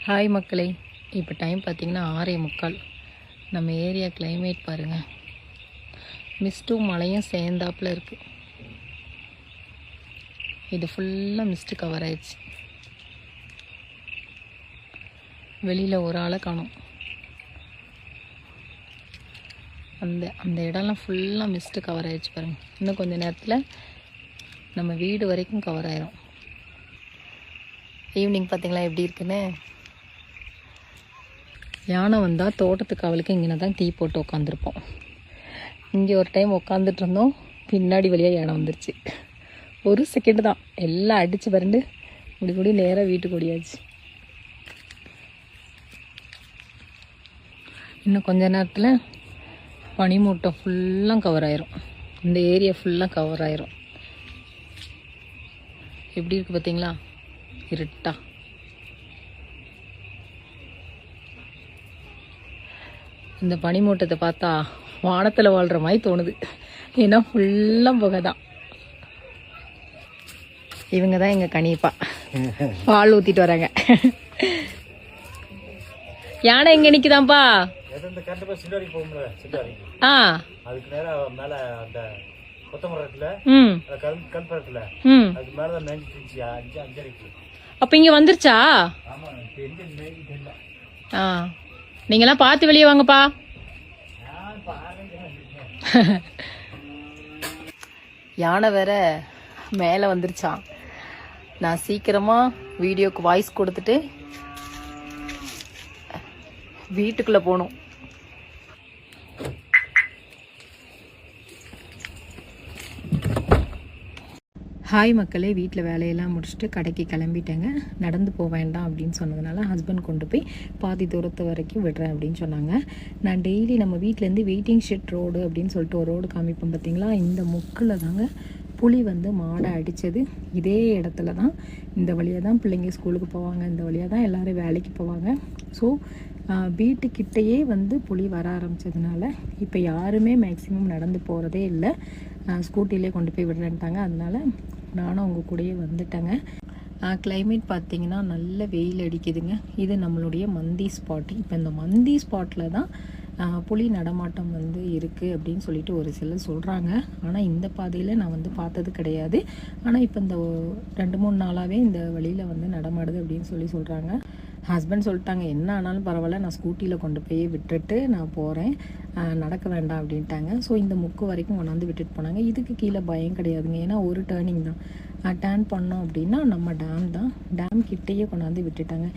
Hi மக்களே, இப்போ time பார்த்திங்கன்னா 6:45. நம்ம ஏரியா கிளைமேட் பாருங்கள், மிஸ்ட்டும் மழையும் சேர்ந்தாப்பில் இருக்குது. இது ஃபுல்லாக மிஸ்ட்டு கவர் ஆயிடுச்சு. வெளியில் ஒரு ஆளை காணோம். அந்த இடம்லாம் ஃபுல்லாக மிஸ்ட்டு கவர் ஆயிடுச்சு பாருங்கள். இன்னும் கொஞ்சம் நேரத்தில் நம்ம வீடு வரைக்கும் கவர் ஆயிரும். ஈவினிங் பார்த்திங்களா எப்படி இருக்குன்னு. யானை வந்தால் தோட்டத்துக்கு அவளுக்கு இங்கே தான் டீ போட்டு உட்காந்துருப்போம். இங்கே ஒரு டைம் உட்காந்துட்டு இருந்தோம், பின்னாடி வழியாக யானை வந்துருச்சு. ஒரு செகண்டு தான், எல்லாம் அடித்து பரண்டு முடி நேராக வீட்டுக்கு ஓடியாச்சு. இன்னும் கொஞ்ச நேரத்தில் பனிமூட்டை ஃபுல்லாக கவர் ஆயிரும். இந்த ஏரியா ஃபுல்லாக கவர் ஆயிரும். எப்படி இருக்குது பார்த்தீங்களா, இருட்டா. இந்த பனிமூட்டத்தை பார்த்தா வானத்தில் வாழ்கிற மாதிரி தோணுது. ஏன்னா ஃபுல்லாக புகை தான். இவங்க தான் எங்கள் கனிப்பா, பால் ஊற்றிட்டு வராங்க. யானை எங்கே நிற்குதான்ப்பா? அப்ப இங்க வந்துருச்சா? நீங்கெல்லாம் பார்த்து வெளியே வாங்கப்பா. யானை வேற மேலே வந்துருச்சான். நான் சீக்கிரமா வீடியோக்கு வாய்ஸ் கொடுத்துட்டு வீட்டுக்குள்ள போகணும். ஹாய் மக்களே, வீட்டில் வேலையெல்லாம் முடிச்சுட்டு கடைக்கு கிளம்பிட்டேங்க. நடந்து போக வேண்டாம் அப்படின்னு சொன்னதுனால ஹஸ்பண்ட் கொண்டு போய் பாதி தூரத்து வரைக்கும் விடுறேன் அப்படின்னு சொன்னாங்க. நான் டெய்லி நம்ம வீட்டிலேருந்து வெயிட்டிங் ஷெட் ரோடு அப்படின்னு சொல்லிட்டு ஒரு ரோடு காமிப்போம் பார்த்தீங்களா, இந்த முக்கில் தாங்க புலி வந்து மாடை அடித்தது. இதே இடத்துல தான், இந்த வழியாக தான் பிள்ளைங்க ஸ்கூலுக்கு போவாங்க, இந்த வழியாக தான் எல்லோரும் வேலைக்கு போவாங்க. ஸோ வீட்டுக்கிட்டேயே வந்து புலி வர ஆரம்பித்ததுனால இப்போ யாருமே மேக்ஸிமம் நடந்து போகிறதே இல்லை, ஸ்கூட்டிலே கொண்டு போய் விடுறேன்ட்டாங்க. அதனால நானும் அவங்க கூடயே வந்துட்டேங்க. கிளைமேட் பார்த்திங்கன்னா நல்ல வெயில் அடிக்குதுங்க. இது நம்மளுடைய மந்தி ஸ்பாட். இப்போ இந்த மந்தி ஸ்பாட்டில் தான் புலி நடமாட்டம் வந்து இருக்குது அப்படின்னு சொல்லிட்டு ஒரு சிலர் சொல்கிறாங்க. ஆனால் இந்த பாதையில் நான் வந்து பார்த்தது கிடையாது. ஆனால் இப்போ இந்த 2-3 நாளாகவே இந்த வழியில் வந்து நடமாடுது அப்படின்னு சொல்கிறாங்க. ஹஸ்பண்ட் சொல்லிட்டாங்க, என்ன ஆனாலும் பரவாயில்ல, நான் ஸ்கூட்டியில் கொண்டு போய் விட்டுட்டு நான் போகிறேன், நடக்க வேண்டாம் அப்படின்ட்டாங்க. ஸோ இந்த முக்கு வரைக்கும் கொண்டாந்து விட்டுட்டு போனாங்க. இதுக்கு கீழே பயம் கிடையாதுங்க, ஏன்னா ஒரு டேர்னிங் தான். டேர்ன் பண்ணோம் அப்படின்னா நம்ம டேம் தான், டேம் கிட்டேயே கொண்டாந்து விட்டுட்டாங்க.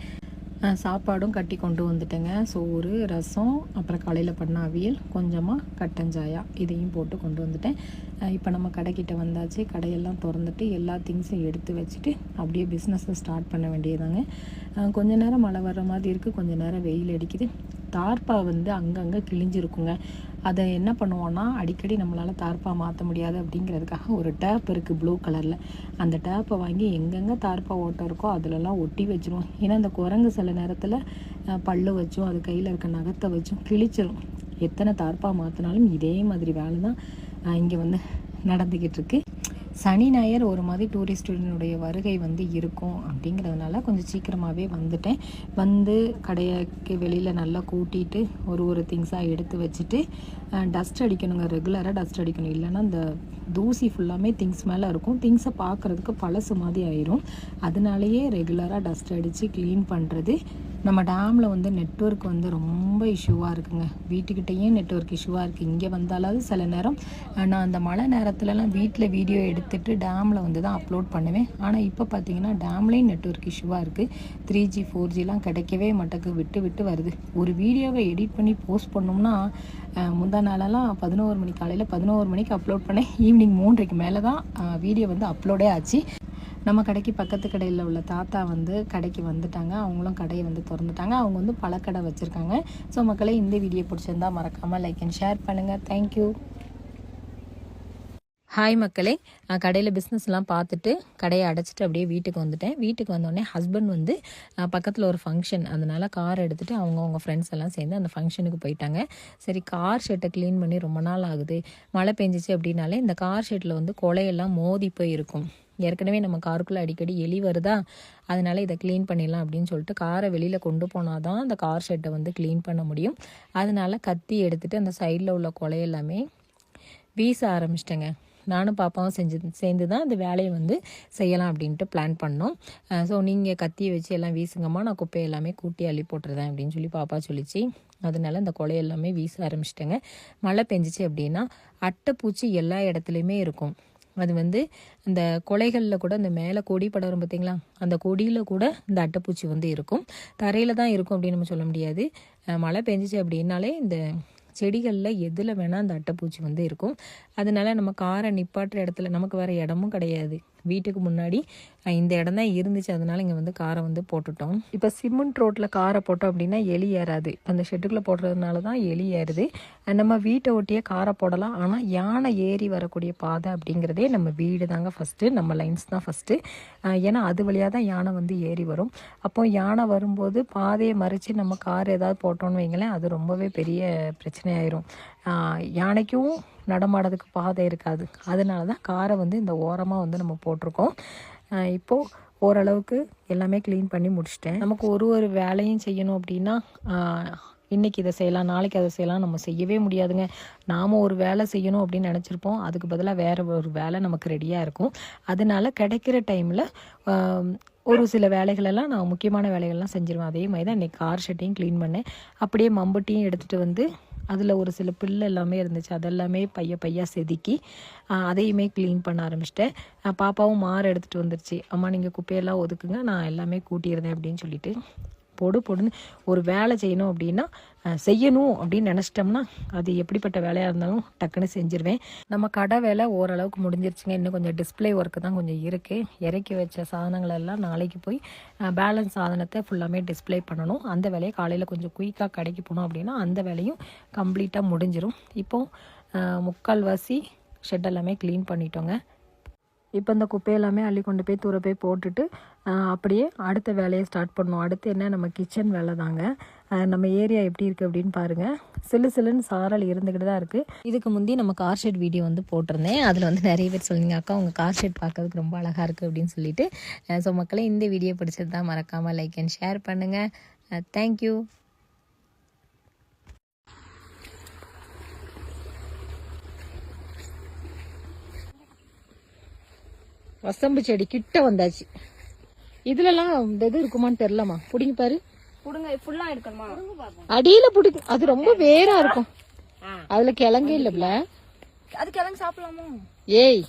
சாப்பாடும் கட்டி கொண்டு வந்துட்டேங்க. சோறு, ரசம், அப்புறம் காலையில் பண்ண அவியல், கொஞ்சமாக கட்டஞ்சாயா, இதையும் போட்டு கொண்டு வந்துட்டேன். இப்போ நம்ம கடைக்கிட்ட வந்தாச்சு. கடையெல்லாம் திறந்துட்டு எல்லா திங்ஸும் எடுத்து வச்சுட்டு அப்படியே பிஸ்னஸை ஸ்டார்ட் பண்ண வேண்டியதாங்க. கொஞ்ச நேரம் மழை வர்ற மாதிரி இருக்குது, கொஞ்சம் நேரம் வெயில் அடிக்குது. தார்ப்பா வந்து அங்கங்கே கிழிஞ்சிருக்குங்க. அதை என்ன பண்ணுவோன்னா, அடிக்கடி நம்மளால் தார்ப்பா மாற்ற முடியாது அப்படிங்கிறதுக்காக ஒரு டேப் இருக்குது ப்ளூ கலரில். அந்த டேப்பை வாங்கி எங்கெங்கே தார்ப்பா ஓட்டம் இருக்கோ அதிலெல்லாம் ஒட்டி வச்சுருவோம். ஏன்னா இந்த குரங்கு சில நேரத்தில் பல்லு வச்சும் அது கையில் இருக்க நகத்தை வச்சும் கிழிச்சிரும். எத்தனை தார்ப்பா மாற்றினாலும் இதே மாதிரி வேலை தான் இங்கே வந்து நடந்துக்கிட்டு இருக்கு. சனி ஞாயிறு ஒரு மாதிரி டூரிஸ்டுடைய வருகை வந்து இருக்கும் அப்படிங்கிறதுனால கொஞ்சம் சீக்கிரமாகவே வந்துட்டேன். வந்து கடைக்கு வெளியில் நல்லா கூட்டிகிட்டு ஒரு திங்ஸாக எடுத்து வச்சுட்டு டஸ்ட் அடிக்கணுங்க. ரெகுலராக டஸ்ட் அடிக்கணும், இல்லைன்னா இந்த தூசி ஃபுல்லாமே திங்ஸ் மேலே இருக்கும். திங்ஸை பார்க்குறதுக்கு பழசு மாதிரி ஆயிரும். அதனாலேயே ரெகுலராக டஸ்ட் அடித்து க்ளீன் பண்ணுறது. நம்ம டேமில் வந்து நெட்வொர்க் வந்து ரொம்ப இஷ்யூவாக இருக்குங்க. வீட்டுக்கிட்டேயே நெட்வொர்க் இஷ்யூவாக இருக்குது. இங்கே வந்தாலாவது சில நேரம் நான் அந்த மழை நேரத்துலலாம் வீட்டில் வீடியோ எடுத்துகிட்டு டேமில் வந்து தான் அப்லோட் பண்ணுவேன். ஆனால் இப்போ பார்த்தீங்கன்னா டேம்லேயும் நெட்வொர்க் இஷ்யூவாக இருக்குது. 3G 4Gலாம் கிடைக்கவே மாட்டேக்கு, விட்டு வருது. ஒரு வீடியோவை எடிட் பண்ணி போஸ்ட் பண்ணோம்னா முந்தா நாளெல்லாம் 11 மணி, காலையில் 11 மணிக்கு அப்லோட் பண்ணேன். ஈவினிங் 3:30க்கு மேலே தான் வீடியோ வந்து அப்லோடே ஆச்சு. நம்ம கடைக்கு பக்கத்து கடையில் உள்ள தாத்தா வந்து கடைக்கு வந்துட்டாங்க. அவங்களும் கடையை வந்து திறந்துட்டாங்க. அவங்க வந்து பழக்கடை வச்சுருக்காங்க. ஸோ மக்களே, இந்த வீடியோ பிடிச்சிருந்தா மறக்காமல் லைக் அண்ட் ஷேர் பண்ணுங்கள். தேங்க்யூ. ஹாய் மக்களே, கடையில் பிஸ்னஸ்லாம் பார்த்துட்டு கடையை அடைச்சிட்டு அப்படியே வீட்டுக்கு வந்துட்டேன். வீட்டுக்கு வந்தோடனே ஹஸ்பண்ட் வந்து பக்கத்தில் ஒரு ஃபங்க்ஷன், அதனால் கார் எடுத்துகிட்டு அவங்க ஃப்ரெண்ட்ஸ் எல்லாம் சேர்ந்து அந்த ஃபங்க்ஷனுக்கு போயிட்டாங்க. சரி, கார் ஷெட்டை க்ளீன் பண்ணி ரொம்ப நாள் ஆகுது. மழை பெஞ்சிச்சு அப்படின்னாலே இந்த கார் ஷெட்டில் வந்து கொலையெல்லாம் மோதி போய் இருக்கும். ஏற்கனவே நம்ம காருக்குள்ளே அடிக்கடி எலி வருதா, அதனால் இதை க்ளீன் பண்ணிடலாம் அப்படின்னு சொல்லிட்டு காரை வெளியில் கொண்டு போனால் தான் அந்த கார் ஷெட்டை வந்து க்ளீன் பண்ண முடியும். அதனால் கத்தி எடுத்துகிட்டு அந்த சைடில் உள்ள கொலையெல்லாமே வீச ஆரம்பிச்சிட்டேங்க. நானும் பாப்பாவும் சேர்ந்து தான் அந்த வேலையை வந்து செய்யலாம் அப்படின்ட்டு பிளான் பண்ணோம். ஸோ நீங்கள் கத்தியை வச்சு எல்லாம் வீசுங்கம்மா, நான் குப்பை எல்லாமே கூட்டி அள்ளி போட்டுருதேன் அப்படின்னு சொல்லி பாப்பா சொல்லிச்சு. அதனால இந்த கொலை எல்லாமே வீச ஆரம்பிச்சிட்டேங்க. மழை பெஞ்சிச்சு அப்படின்னா அட்டைப்பூச்சி எல்லா இடத்துலையுமே இருக்கும். அது வந்து இந்த கொலைகளில் கூட இந்த மேலே கொடி படரும் பார்த்திங்களா, அந்த கொடியில் கூட இந்த அட்டைப்பூச்சி வந்து இருக்கும். தரையில் தான் இருக்கும் அப்படின்னு நம்ம சொல்ல முடியாது. மழை பெஞ்சிச்சு அப்படின்னாலே இந்த செடிகளில் எதில் வேணால் அந்த அட்டைப்பூச்சி வந்து இருக்கும். அதனால நம்ம காரை நிப்பாட்டுற இடத்துல நமக்கு வேறு இடமும் கிடையாது. வீட்டுக்கு முன்னாடி இந்த இடம் தான் இருந்துச்சு, அதனால இங்கே வந்து காரை வந்து போட்டுட்டோம். இப்போ சிமெண்ட் ரோட்டில் காரை போட்டோம் அப்படின்னா எலி ஏறாது. அந்த ஷெட்டுக்குள்ளே போடுறதுனால தான் எலி ஏறுது. நம்ம வீட்டை ஒட்டியே காரை போடலாம். ஆனால் யானை ஏறி வரக்கூடிய பாதை அப்படிங்கிறதே நம்ம வீடு தாங்க ஃபஸ்ட்டு, நம்ம லைன்ஸ் தான் ஃபஸ்ட்டு. ஏன்னா அது வழியாக தான் யானை வந்து ஏறி வரும். அப்போ யானை வரும்போது பாதையை மறித்து நம்ம கார் ஏதாவது போட்டோன்னு வைங்களேன், அது ரொம்பவே பெரிய பிரச்சனையாயிரும். யானைக்கும் நடமாடுறதுக்கு பாதை இருக்காது. அதனால தான் காரை வந்து இந்த ஓரமாக வந்து நம்ம போட்டிருக்கோம். இப்போது ஓரளவுக்கு எல்லாமே க்ளீன் பண்ணி முடிச்சிட்டேன். நமக்கு ஒரு வேலையும் செய்யணும் அப்படின்னா இன்றைக்கி இதை செய்யலாம், நாளைக்கு அதை செய்யலாம், நம்ம செய்யவே முடியாதுங்க. நாம் ஒரு வேலை செய்யணும் அப்படின்னு நினச்சிருப்போம், அதுக்கு பதிலாக வேறு ஒரு வேலை நமக்கு ரெடியாக இருக்கும். அதனால கிடைக்கிற டைமில் ஒரு சில வேலைகளெல்லாம் நான் முக்கியமான வேலைகள்லாம் செஞ்சுருவேன். அதே மாதிரி தான் இன்றைக்கி கார் ஷெட்டையும் க்ளீன் பண்ணேன். அப்படியே மம்பட்டியும் எடுத்துகிட்டு வந்து அதில் ஒரு சில புல் எல்லாமே இருந்துச்சு, அதெல்லாமே பையா செதுக்கி அதையுமே க்ளீன் பண்ண ஆரம்பிச்சிட்டேன். பாப்பாவும் மாறு எடுத்துகிட்டு வந்துருச்சு. அம்மா நீங்கள் குப்பையெல்லாம் ஒதுக்குங்க, நான் எல்லாமே கூட்டியிருந்தேன் அப்படின்னு சொல்லிட்டு பொடுன்னு ஒரு வேலை செய்யணும் அப்படின்னா செய்யணும் அப்படின்னு நினச்சிட்டோம்னா அது எப்படிப்பட்ட வேலையாக இருந்தாலும் டக்குன்னு செஞ்சுருவேன். நம்ம கடை வேலை ஓரளவுக்கு முடிஞ்சிருச்சுங்க. இன்னும் கொஞ்சம் டிஸ்பிளே ஒர்க்கு தான் கொஞ்சம் இருக்குது. இறக்கி வச்ச சாதனங்களெல்லாம் நாளைக்கு போய் பேலன்ஸ் சாதனத்தை ஃபுல்லாமே டிஸ்பிளே பண்ணணும். அந்த வேலையை காலையில் கொஞ்சம் குயிக்காக கடைக்கு போனோம் அப்படின்னா அந்த வேலையும் கம்ப்ளீட்டாக முடிஞ்சிடும். இப்போது முக்கால்வாசி ஷெட் எல்லாமே க்ளீன் பண்ணிட்டோங்க. இப்போ இந்த குப்பையெல்லாமே அள்ளி கொண்டு போய் தூர போய் போட்டுட்டு அப்படியே அடுத்த வேலையை ஸ்டார்ட் பண்ணோம். அடுத்து என்ன, நம்ம கிச்சன் வேலை தாங்க. நம்ம ஏரியா எப்படி இருக்குது அப்படின்னு பாருங்கள். சில்லுன்னு சாரல் இருந்துக்கிட்டு தான் இருக்குது. இதுக்கு முந்தி நம்ம கார் ஷெட் வீடியோ வந்து போட்டிருந்தேன். அதில் வந்து நிறைய பேர் சொல்லுங்க, அக்கா உங்கள் கார் ஷெட் பார்க்கறதுக்கு ரொம்ப அழகாக இருக்குது அப்படின்னு சொல்லிட்டு. ஸோ மக்களே, இந்த வீடியோ பிடிச்சது தான் மறக்காமல் லைக் அண்ட் ஷேர் பண்ணுங்கள். தேங்க்யூ. வசம்பு செடி கிட்ட வந்தாச்சு. இதுலலாம் இந்த இது இருக்குமான்னு தெரியலமா, புடிங்க பாரு. புடுங்க, ஃபுல்லா எடுக்கணுமா? அடியில புடிங்க, அது ரொம்ப வேரா இருக்கும். அதுல கிழங்கே இல்லப்ல. அது கிழங்கு சாப்பிடலாமா? ஏய்,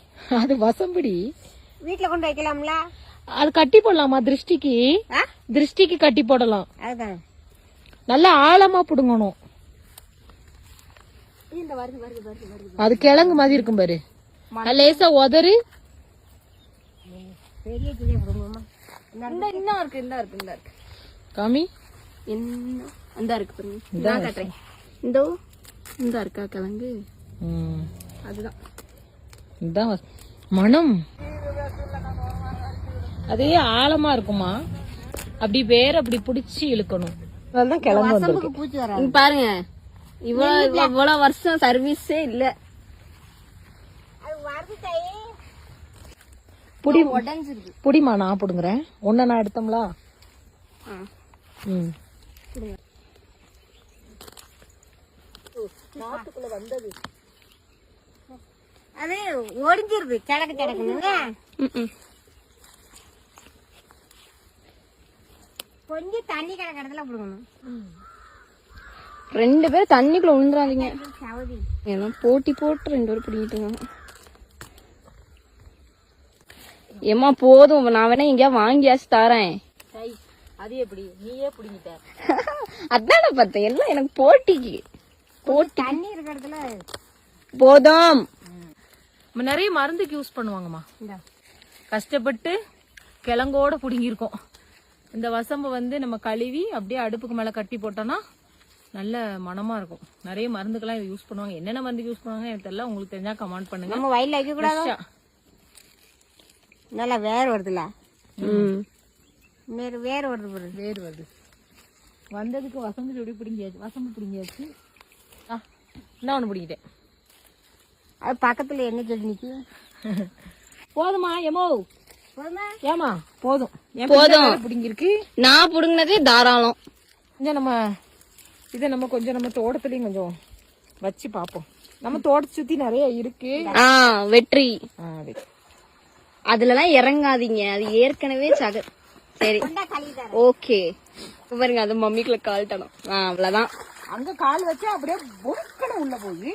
அது வசம்புடி. வீட்ல கொண்டு வைக்கலாம்ல. அது கட்டி போடலாமா? திருஷ்டிக்கு கட்டி போடலாம். அதுதான் நல்லா ஆழமா புடுங்கணும். அது கிழங்கு மாதிரி இருக்கும் பாரு. லேசா உதறு. பெரிய கிளி புடுங்கமா. இன்னும் இருக்கு. காமி இந்த இருக்கு பாருங்க. நான் கட்டறேன். இந்த இருக்கா கிழங்கு. அதுதான் இதான் மனம். அதே ஆழமா இருக்குமா, அப்படி வேற அப்படி புடிச்சு இழுக்கணும். அதனாலதான் கிழங்கு வந்திருக்கு. பூச்சி வராது பாருங்க. இவ்வளவு வருஷம் சர்வீஸே இல்ல. புடிமா, நான் புடுங்குறேன். ஒன்ன நான் எடுத்தோம்ல. நாட்டுக்குள்ள வந்தது அது ஒடிஞ்சிருது. கிடக்குங்க கொஞ்சம் தண்ணி கிடக்கிறதுல புடுங்கணும். 2 பேர் தண்ணிக்குள்ள விழுந்துறாதீங்க. ஏன்னா போட்டி போட்டு 2 பேரும் பிடிக்கிட்டு. ஏமா போதும், நான் வேணா எங்கேயா வாங்கியாச்சு தரேன். அது எப்படி நீயே பிடிங்கிட்ட? அதான பார்த்தேன், எல்லாம் எனக்கு போட்டிக்கு. தண்ணி இருக்கிற இடத்துல போதும். நம்ம நிறைய மருந்துக்கு யூஸ் பண்ணுவாங்கம்மா. கஷ்டப்பட்டு கிழங்கோட பிடுங்கிருக்கோம். இந்த வசம்பு வந்து நம்ம கழுவி அப்படியே அடுப்புக்கு மேல கட்டி போட்டோம்னா நல்ல மனமா இருக்கும். நிறைய மருந்துக்கெல்லாம் யூஸ் பண்ணுவாங்க. என்னென்ன மருந்துக்கு யூஸ் பண்ணுவாங்க எனக்கு தெரியல. உங்களுக்கு தெரிஞ்சா கமெண்ட் பண்ணுங்க. நம்ம வயல்ல வைக்க கூடாது. நல்லா வேர் வருதுல. வேர் வருது. வந்ததுக்கு வசம்பு சொல்லி பிடிங்கியாச்சு. வசம்பு பிடிங்கியாச்சு. என்ன ஒண்ணு பிடிக்கிட்டேன். அது பக்கத்துல என்ன சொல்லி நிக்கி. போதுமா எமோ? ஏமா போதும் போதும் பிடிங்கிருக்கு. நான் புடுங்கினதே தாராளம். கொஞ்சம் நம்ம கொஞ்சம் நம்ம தோட்டத்துலயும் கொஞ்சம் வச்சு பாப்போம். நம்ம தோட்டத்தை சுத்தி நிறைய இருக்கு. வெற்றி அதுலலாம் இறங்காதீங்க, அது ஏற்கனவே சரி ஓகே. பாருங்க அது மம்மிக்குள்ள கால்ட்டணும். அவ்வளவுதான். அங்க கால் வச்சா அப்படியே பொறுக்கணும் உள்ள போய்.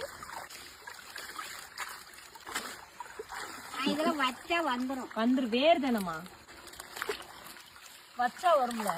இதெல்லாம் வச்சா வந்துரும் வேறு தானம்மா வச்சா வரும்ல.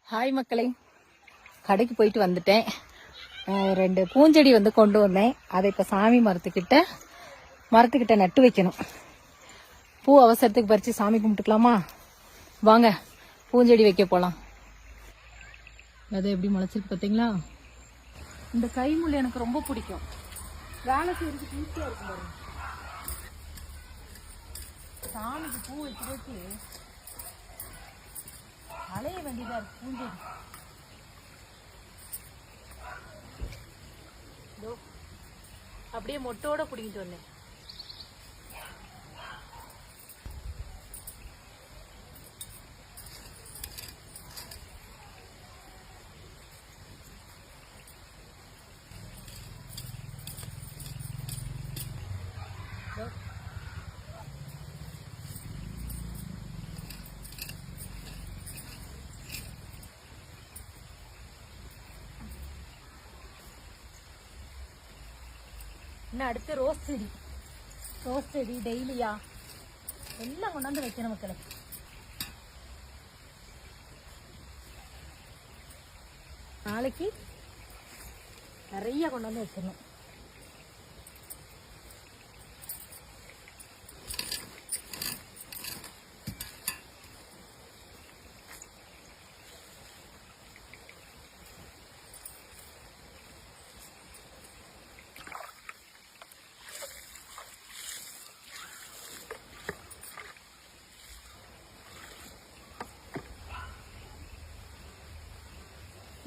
ஹாய் மக்களே, கடைக்கு போயிட்டு வந்துட்டேன். 2 பூஞ்செடி கொண்டு வந்தேன். அதை இப்போ சாமி மரத்துக்கிட்ட நட்டு வைக்கணும். பூ அவசரத்துக்கு பறித்து சாமி கும்பிட்டுக்கலாமா? வாங்க பூஞ்செடி வைக்க போகலாம். அதை எப்படி முளைச்சிருக்கு பார்த்தீங்களா? இந்த கைமுள் எனக்கு ரொம்ப பிடிக்கும். வேலை செய்யறதுக்கு ஈஸியாக இருக்கும் பாருங்க. சாமிக்கு பூ வைக்கிறதுக்கு அலைய வேண்டியதா இருக்கு. பூஞ்செடி அப்படியே மொட்டோட பிடிங்கிட்டு வந்தேன். இன்னும் அடுத்து ரோஸ் செடி டெய்லியா எல்லாம் கொண்டாந்து வைக்கணும் மக்களே. நாளைக்கு நிறைய கொண்டாந்து வச்சிடணும்.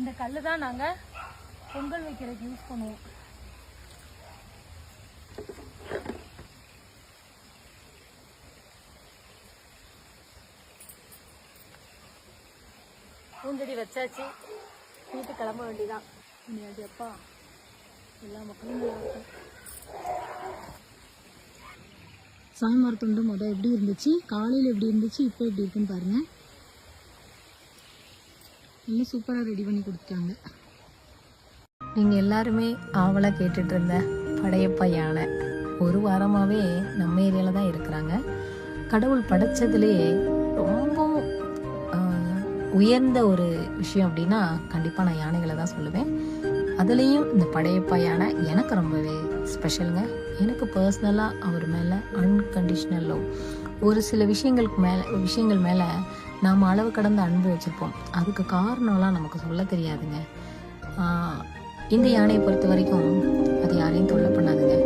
இந்த கல்லு தான் நாங்கள் பொங்கல் வைக்கிறதுக்கு யூஸ் பண்ணுவோம். பூஞ்செடி வச்சாச்சு, வீட்டு கிளம்ப வேண்டியதான். இன்னைக்கு அப்பா எல்லா மக்களும் சாமி மரத்துண்டு முதல் எப்படி இருந்துச்சு, காலையில் எப்படி இருந்துச்சு, இப்போ எப்படி இருக்குன்னு பாருங்கள். இன்னும் சூப்பராக ரெடி பண்ணி கொடுத்தாங்க. நீங்கள் எல்லாருமே ஆவலாக கேட்டுட்டு இருந்த படையப்பா யானை 1 வாரமாகவே நம்ம ஏரியாவில் தான் இருக்கிறாங்க. கடவுள் படைச்சதுலே ரொம்பவும் உயர்ந்த ஒரு விஷயம் அப்படின்னா கண்டிப்பாக நான் யானைகளை தான் சொல்லுவேன். அதுலேயும் இந்த படையப்பா யானை எனக்கு ரொம்பவே ஸ்பெஷலுங்க. எனக்கு பர்சனலாக அவர் மேலே அன்கண்டிஷ்னல் லவ். ஒரு சில விஷயங்கள் மேலே நாம் அளவு கடந்த அன்பு வச்சுருப்போம். அதுக்கு காரணம்லாம் நமக்கு சொல்ல தெரியாதுங்க. இந்த யானையை பொறுத்த வரைக்கும் அது யாரையும் தொல்லை பண்ணாதுங்க.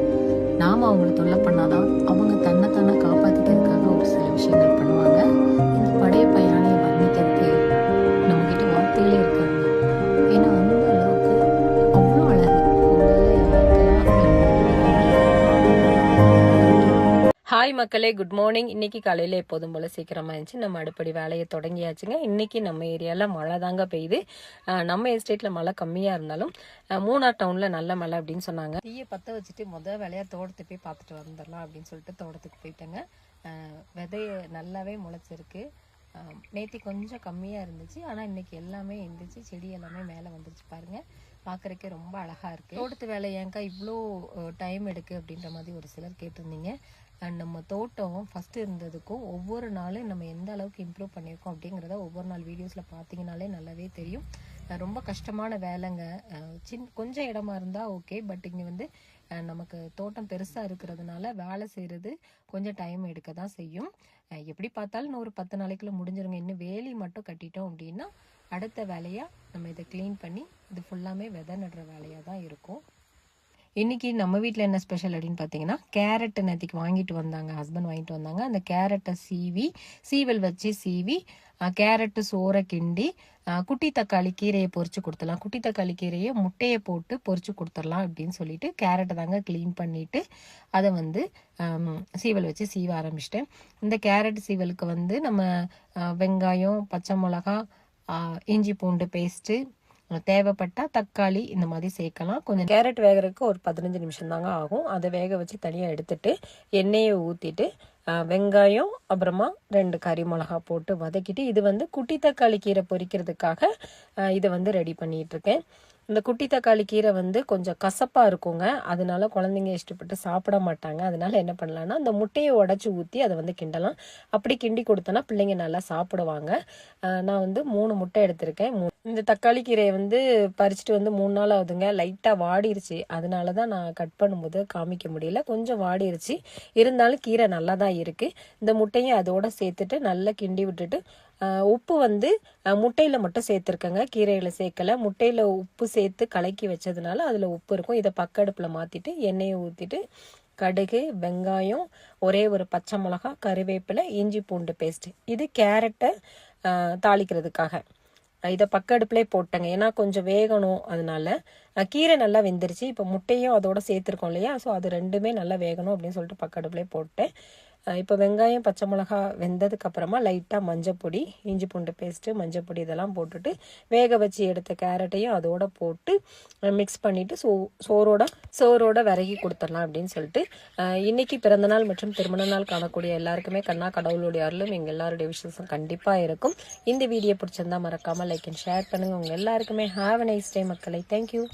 நாம் அவங்கள தொல்லை பண்ணாதான் அவங்க தன்னை காப்பாற்றிக்கிறதுக்காக ஒரு சில விஷயங்கள் பண்ணுவாங்க. இந்த படையப்பா யானையை வர்ணிக்கிறதுக்கு நம்மக்கிட்ட ஹாய் மக்களே, குட் மார்னிங். இன்னைக்கு காலையில் எப்போதும் போல் சீக்கிரமாக இருந்துச்சு. நம்ம அடுப்படி வேலையை தொடங்கியாச்சுங்க. இன்றைக்கி நம்ம ஏரியாவில் மழை தாங்க பெய்யுது. நம்ம எஸ்டேட்டில் மழை கம்மியாக இருந்தாலும் மூணார் டவுனில் நல்ல மழை அப்படின்னு சொன்னாங்க. தீயை பற்ற வச்சுட்டு வேலையாக தோட்டத்தை போய் பார்த்துட்டு வந்துடலாம் அப்படின்னு சொல்லிட்டு தோட்டத்துக்கு போயிட்டேங்க. விதைய நல்லாவே முளைச்சிருக்கு. நேற்று கொஞ்சம் கம்மியாக இருந்துச்சு, ஆனால் இன்றைக்கி எல்லாமே இருந்துச்சு. செடி எல்லாமே மேலே வந்துருச்சு பாருங்கள். பார்க்குறக்கே ரொம்ப அழகாக இருக்குது. தோட்டத்து வேலை ஏங்கா இவ்வளோ டைம் எடுக்கு அப்படின்ற மாதிரி ஒரு சிலர் கேட்டிருந்தீங்க. அண்ட் நம்ம தோட்டம் ஃபஸ்ட்டு இருந்ததுக்கும் ஒவ்வொரு நாளும் நம்ம எந்த அளவுக்கு இம்ப்ரூவ் பண்ணியிருக்கோம் அப்படிங்கிறத ஒவ்வொரு நாள் வீடியோஸில் பார்த்தீங்கனாலே நல்லாவே தெரியும். ரொம்ப கஷ்டமான வேலைங்க. கொஞ்சம் இடமா இருந்தால் ஓகே, பட் இங்கே வந்து நமக்கு தோட்டம் பெருசாக இருக்கிறதுனால வேலை செய்கிறது கொஞ்சம் டைம் எடுக்க தான் செய்யும். எப்படி பார்த்தாலும் இன்னும் ஒரு 10 நாளைக்குள்ளே முடிஞ்சிருங்க. இன்னும் வேலி மட்டும் கட்டிட்டோம் அப்படின்னா அடுத்த வேலையாக நம்ம இதை க்ளீன் பண்ணி இது ஃபுல்லாமே விதை நடுற வேலையாக தான் இருக்கும். இன்றைக்கி நம்ம வீட்டில் என்ன ஸ்பெஷல் அப்படின்னு பார்த்தீங்கன்னா, கேரட்டு நேற்றுக்கு வாங்கிட்டு வந்தாங்க, ஹஸ்பண்ட் வாங்கிட்டு வந்தாங்க. அந்த கேரட்டை சீவல் வச்சு சீவி கேரட்டு சோறை கிண்டி குட்டி தக்காளி கீரையை பொரிச்சு கொடுத்துடலாம். குட்டி தக்காளி கீரையை முட்டையை போட்டு பொரிச்சு கொடுத்துடலாம் அப்படின்னு சொல்லிட்டு கேரட்டை தாங்க க்ளீன் பண்ணிவிட்டு அதை வந்து சீவல் வச்சு சீவ ஆரம்பிச்சிட்டேன். இந்த கேரட் சீவலுக்கு வந்து நம்ம வெங்காயம், பச்சை மிளகா, இஞ்சி பூண்டு பேஸ்ட்டு, தேவைப்பட்டால் தக்காளி இந்த மாதிரி சேர்க்கலாம். கொஞ்சம் கேரட் வேகிறதுக்கு ஒரு 15 நிமிஷம் தாங்க ஆகும். அதை வேக வச்சு தனியாக எடுத்துட்டு எண்ணெயை ஊற்றிட்டு வெங்காயம் அப்புறமா 2 கறி மிளகா போட்டு வதக்கிட்டு, இது வந்து குட்டி தக்காளி கீரை பொரிக்கிறதுக்காக இதை வந்து ரெடி பண்ணிட்டு இருக்கேன். இந்த குட்டி தக்காளி கீரை வந்து கொஞ்சம் கசப்பாக இருக்குங்க, அதனால குழந்தைங்க இஷ்டப்பட்டு சாப்பிட மாட்டாங்க. அதனால என்ன பண்ணலான்னா, அந்த முட்டையை உடச்சி ஊற்றி அதை வந்து கிண்டலாம். அப்படி கிண்டி கொடுத்தோன்னா பிள்ளைங்க நல்லா சாப்பிடுவாங்க. நான் வந்து 3 முட்டை எடுத்திருக்கேன். இந்த தக்காளி கீரையை வந்து பறிச்சுட்டு வந்து 3 நாள் ஆகுதுங்க. லைட்டாக வாடிருச்சு, அதனால தான் நான் கட் பண்ணும்போது காமிக்க முடியல. கொஞ்சம் வாடிருச்சு, இருந்தாலும் கீரை நல்லா தான் இருக்குது. இந்த முட்டையும் அதோட சேர்த்துட்டு நல்லா கிண்டி விட்டுட்டு உப்பு வந்து முட்டையில் மட்டும் சேர்த்துருக்கேங்க, கீரையில் சேர்க்கலை. முட்டையில் உப்பு சேர்த்து கலக்கி வச்சதுனால அதில் உப்பு இருக்கும். இதை பக்கடுப்பில் மாற்றிட்டு எண்ணெயை ஊற்றிட்டு கடுகு, வெங்காயம், ஒரே ஒரு பச்சை மிளகா, கருவேப்பிலை, இஞ்சி பூண்டு பேஸ்ட்டு, இது கேரட்டை தாளிக்கிறதுக்காக இதை பக்கடுப்புலேயே போட்டேங்க. ஏன்னா கொஞ்சம் வேகணும், அதனால கீரை நல்லா வெந்துருச்சு. இப்போ முட்டையும் அதோட சேர்த்துருக்கோம் இல்லையா, ஸோ அது ரெண்டுமே நல்லா வேகணும் அப்படின்னு சொல்லிட்டு பக்கடுப்புலேயே போட்டேன். இப்போ வெங்காயம், பச்சை மிளகா வெந்ததுக்கு அப்புறமா லைட்டாக மஞ்சப்பொடி, இஞ்சி பூண்டு பேஸ்ட்டு, மஞ்சப்பொடி இதெல்லாம் போட்டுட்டு வேக வச்சு எடுத்த கேரட்டையும் அதோட போட்டு மிக்ஸ் பண்ணிவிட்டு சோறோட விறகி கொடுத்துடலாம் அப்படின்னு சொல்லிட்டு இன்னைக்கு பிறந்தநாள் மற்றும் திருமண நாள் காணக்கூடிய எல்லாருக்குமே கண்ணா கடவுளுடைய அருளும் எங்கள் எல்லாருடைய விஷயம் கண்டிப்பாக இருக்கும். இந்த வீடியோ பிடிச்சிருந்தா மறக்காமல் லைக் அண்ட் ஷேர் பண்ணுங்கள். உங்கள் எல்லாருக்குமே ஹாவ் அ நைஸ் டே மக்களை. தேங்க்யூ.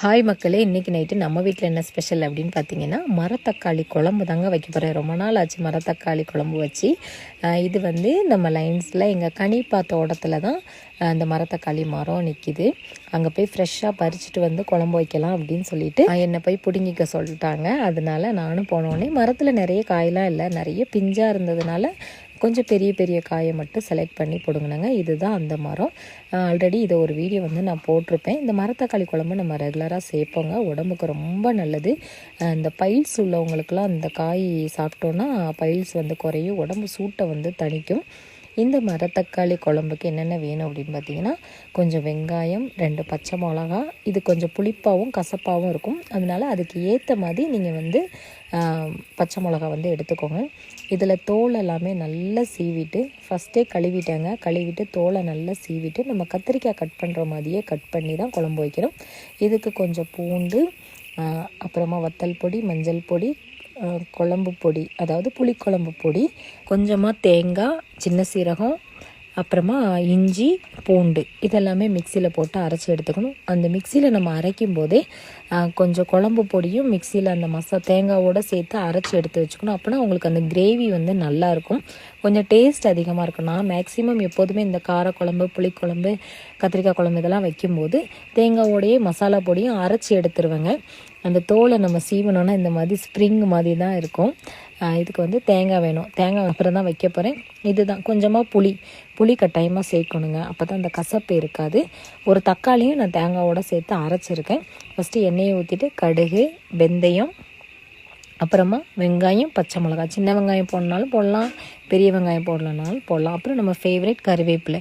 ஹாய் மக்களே, இன்றைக்கி நைட்டு நம்ம வீட்டில் என்ன ஸ்பெஷல் அப்படின்னு பார்த்தீங்கன்னா, மரத்தக்காளி குழம்பு தாங்க வைக்க போகிறேன். ரொம்ப நாள் ஆச்சு மரத்தக்காளி குழம்பு வச்சு. இது வந்து நம்ம லைன்ஸில் எங்கள் கனிப்பா தோட்டத்தில் தான் அந்த மரத்தக்காளி மரம் நிற்கிது. அங்கே போய் ஃப்ரெஷ்ஷாக பறிச்சுட்டு வந்து குழம்பு வைக்கலாம் அப்படின்னு சொல்லிட்டு என்னை போய் பிடுங்கிக்க சொல்லிட்டாங்க. அதனால நானும் போனோடனே மரத்தில் நிறைய காயெலாம் இல்லை, நிறைய பிஞ்சாக இருந்ததுனால கொஞ்சம் பெரிய பெரிய காயை மட்டும் செலக்ட் பண்ணி போடுங்கனாங்க. இதுதான் அந்த மரம். ஆல்ரெடி இதை ஒரு வீடியோ வந்து நான் போட்டிருப்பேன். இந்த மரத்தக்காளி குழம்பு நம்ம ரெகுலராக சேர்ப்போங்க, உடம்புக்கு ரொம்ப நல்லது. இந்த பைல்ஸ் உள்ளவங்களுக்கெல்லாம் இந்த காய் சாப்பிட்டோன்னா பைல்ஸ் வந்து குறையும், உடம்பு சூட்டை வந்து தணிக்கும். இந்த மரத்தக்காளி குழம்புக்கு என்னென்ன வேணும் அப்படின்னு பார்த்தீங்கன்னா, கொஞ்சம் வெங்காயம், 2 பச்சை மிளகா, இது கொஞ்சம் புளிப்பாகவும் கசப்பாகவும் இருக்கும், அதனால அதுக்கு ஏற்ற மாதிரி நீங்கள் வந்து பச்சை மிளகா வந்து எடுத்துக்கோங்க. இதில் தோல் எல்லாமே நல்லா சீவிட்டு ஃபஸ்ட்டே கழுவிட்டு தோலை நல்லா சீவிட்டு நம்ம கத்திரிக்காய் கட் பண்ணுற மாதிரியே கட் பண்ணி தான் குழம்பு வைக்கணும். இதுக்கு கொஞ்சம் பூண்டு, அப்புறமா வத்தல் பொடி, மஞ்சள் பொடி, குழம்பு பொடி, அதாவது புளிக்குழம்பு பொடி, கொஞ்சமாக தேங்காய், சின்ன சீரகம், அப்புறமா இஞ்சி, பூண்டு இதெல்லாமே மிக்சியில் போட்டு அரைச்சி எடுத்துக்கணும். அந்த மிக்சியில் நம்ம அரைக்கும் போதே கொஞ்சம் குழம்பு பொடியும் மிக்சியில் அந்த தேங்காவோடு சேர்த்து அரைச்சி எடுத்து வச்சுக்கணும். அப்போனா உங்களுக்கு அந்த கிரேவி வந்து நல்லாயிருக்கும், கொஞ்சம் டேஸ்ட் அதிகமாக இருக்கும். நான் மேக்ஸிமம் எப்போதுமே இந்த காரக்குழம்பு, புளிக்குழம்பு, கத்திரிக்காய் குழம்பு இதெல்லாம் வைக்கும்போது தேங்காவோடையே மசாலா பொடியும் அரைச்சி எடுத்துருவேங்க. அந்த தோலை நம்ம சீவனோன்னா இந்த மாதிரி ஸ்ப்ரிங் மாதிரி தான் இருக்கும். இதுக்கு வந்து தேங்காய் வேணும், தேங்காய் அப்புறம் தான் வைக்க போகிறேன். இதுதான் கொஞ்சமாக புளி கட்டாயமாக சேர்க்கணுங்க, அப்போ தான் அந்த கசப்பு இருக்காது. ஒரு தக்காளியும் நான் தேங்காவோடு சேர்த்து அரைச்சிருக்கேன். ஃபஸ்ட்டு எண்ணெயை ஊற்றிட்டு கடுகு, வெந்தயம், அப்புறமா வெங்காயம், பச்சை மிளகா, சின்ன வெங்காயம் போடனாலும் போடலாம், பெரிய வெங்காயம் போடலனாலும் போடலாம். அப்புறம் நம்ம ஃபேவரேட் கருவேப்பிலை,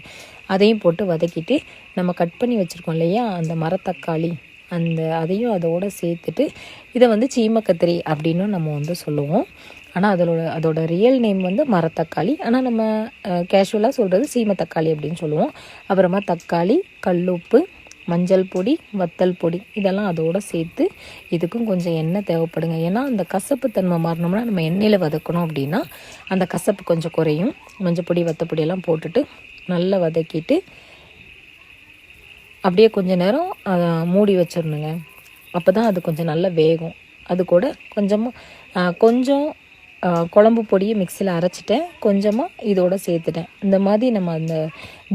அதையும் போட்டு வதக்கிட்டு நம்ம கட் பண்ணி வச்சுருக்கோம் இல்லையா அந்த மரத்தக்காளி, அதையும் அதோட சேர்த்துட்டு இதை வந்து சீமக்கத்திரி அப்படின்னு நம்ம வந்து சொல்லுவோம். ஆனால் அதோட ரியல் நேம் வந்து மரத்தக்காளி. ஆனால் நம்ம கேஷுவலாக சொல்கிறது சீமத்தக்காளி அப்படின்னு சொல்லுவோம். அப்புறமா தக்காளி, கல்லுப்பு, மஞ்சள் பொடி, வத்தல் பொடி இதெல்லாம் அதோடு சேர்த்து இதுக்கும் கொஞ்சம் எண்ணெய் தேவைப்படுங்க. ஏன்னா அந்த கசப்பு தன்மை மாறினோம்னா நம்ம எண்ணெயில் வதக்கணும் அப்படின்னா அந்த கசப்பு கொஞ்சம் குறையும். மஞ்சள் பொடி, வத்தப்பொடியெல்லாம் போட்டுட்டு நல்லா வதக்கிட்டு அப்படியே கொஞ்சம் நேரம் மூடி வச்சிடணுங்க. அப்போ தான் அது கொஞ்சம் நல்லா வேகும். அது கூட கொஞ்சம் குழம்பு பொடியை மிக்சியில் அரைச்சிட்டேன், கொஞ்சமாக இதோட சேர்த்துட்டேன். இந்த மாதிரி நம்ம அந்த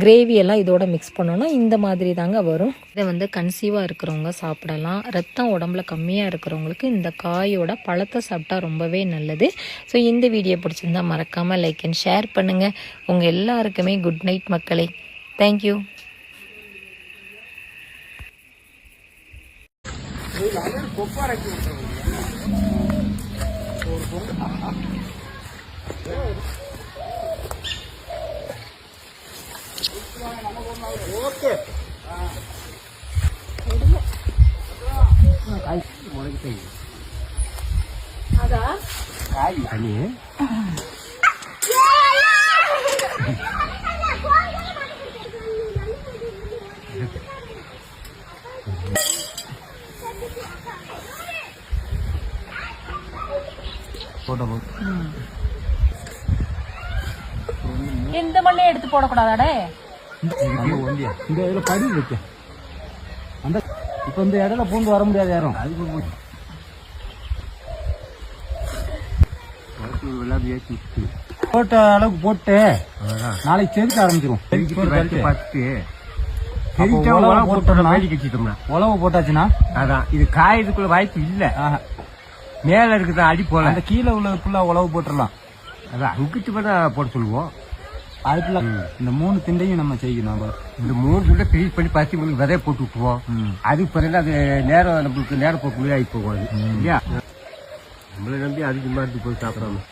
கிரேவியெல்லாம் இதோட மிக்ஸ் பண்ணோன்னா இந்த மாதிரி தாங்க வரும். இதை வந்து கன்சீவாக இருக்கிறவங்க சாப்பிடலாம். ரத்தம் உடம்புல கம்மியாக இருக்கிறவங்களுக்கு இந்த காயோட பழத்தை சாப்பிட்டா ரொம்பவே நல்லது. ஸோ இந்த வீடியோ பிடிச்சிருந்தா மறக்காமல் லைக் அண்ட் ஷேர் பண்ணுங்கள். உங்கள் எல்லாருக்குமே குட் நைட் மக்களே. தேங்க்யூ. இந்த மண்ணே எடுத்து போடக்கூடாதாடே. இந்த இதுல படி வைக்க அந்த இப்ப இந்த இடையில பூந்து வர முடியாது யாரும். போட்ட அளவுக்கு போட்டு நாளைக்கு செதுக்க ஆரம்பிச்சிரும். உழவு போட்டாச்சுன்னா அதான் இது காயதுக்குள்ள வாய்ப்பு இல்ல. மேல இருக்குது அடி போல அந்த கீழே உள்ளதுக்குள்ள உழவு போட்டுடலாம். அதான் அங்கிட்டு போட சொல்லுவோம். அதுக்குள்ள இந்த 3 திண்டையும் நம்ம செய்யணும். இந்த 3 துண்டை பீஸ் பண்ணி பசி பண்ணி விதைய போட்டு விட்டுருவோம். அதுக்கு பிறகு அது நேரம் நம்மளுக்கு நேரம் போக்கு ஆகி போகாது இல்லையா? நம்மளை நம்பி அதுக்கு மாதிரி போய் சாப்பிடாம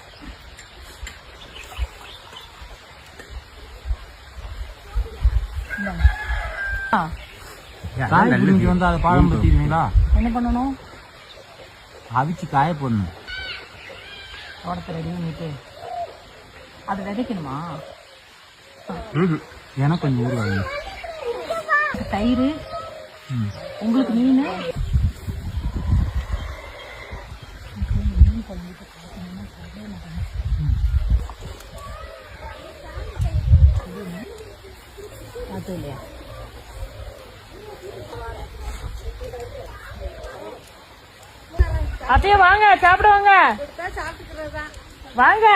வந்து அதை பாடம் பத்திடுவீங்களா? என்ன பண்ணணும்? அவிச்சு காய போடணும். தோட்டத்தை ரெடி பண்ணிட்டு அது விதைக்கணுமா? எனக்கு கொஞ்சம் ஊறுகாய், தயிர், உங்களுக்கு மீன். அது இல்லையா? அத்தையே வாங்க சாப்பிடுவாங்க. வாங்க.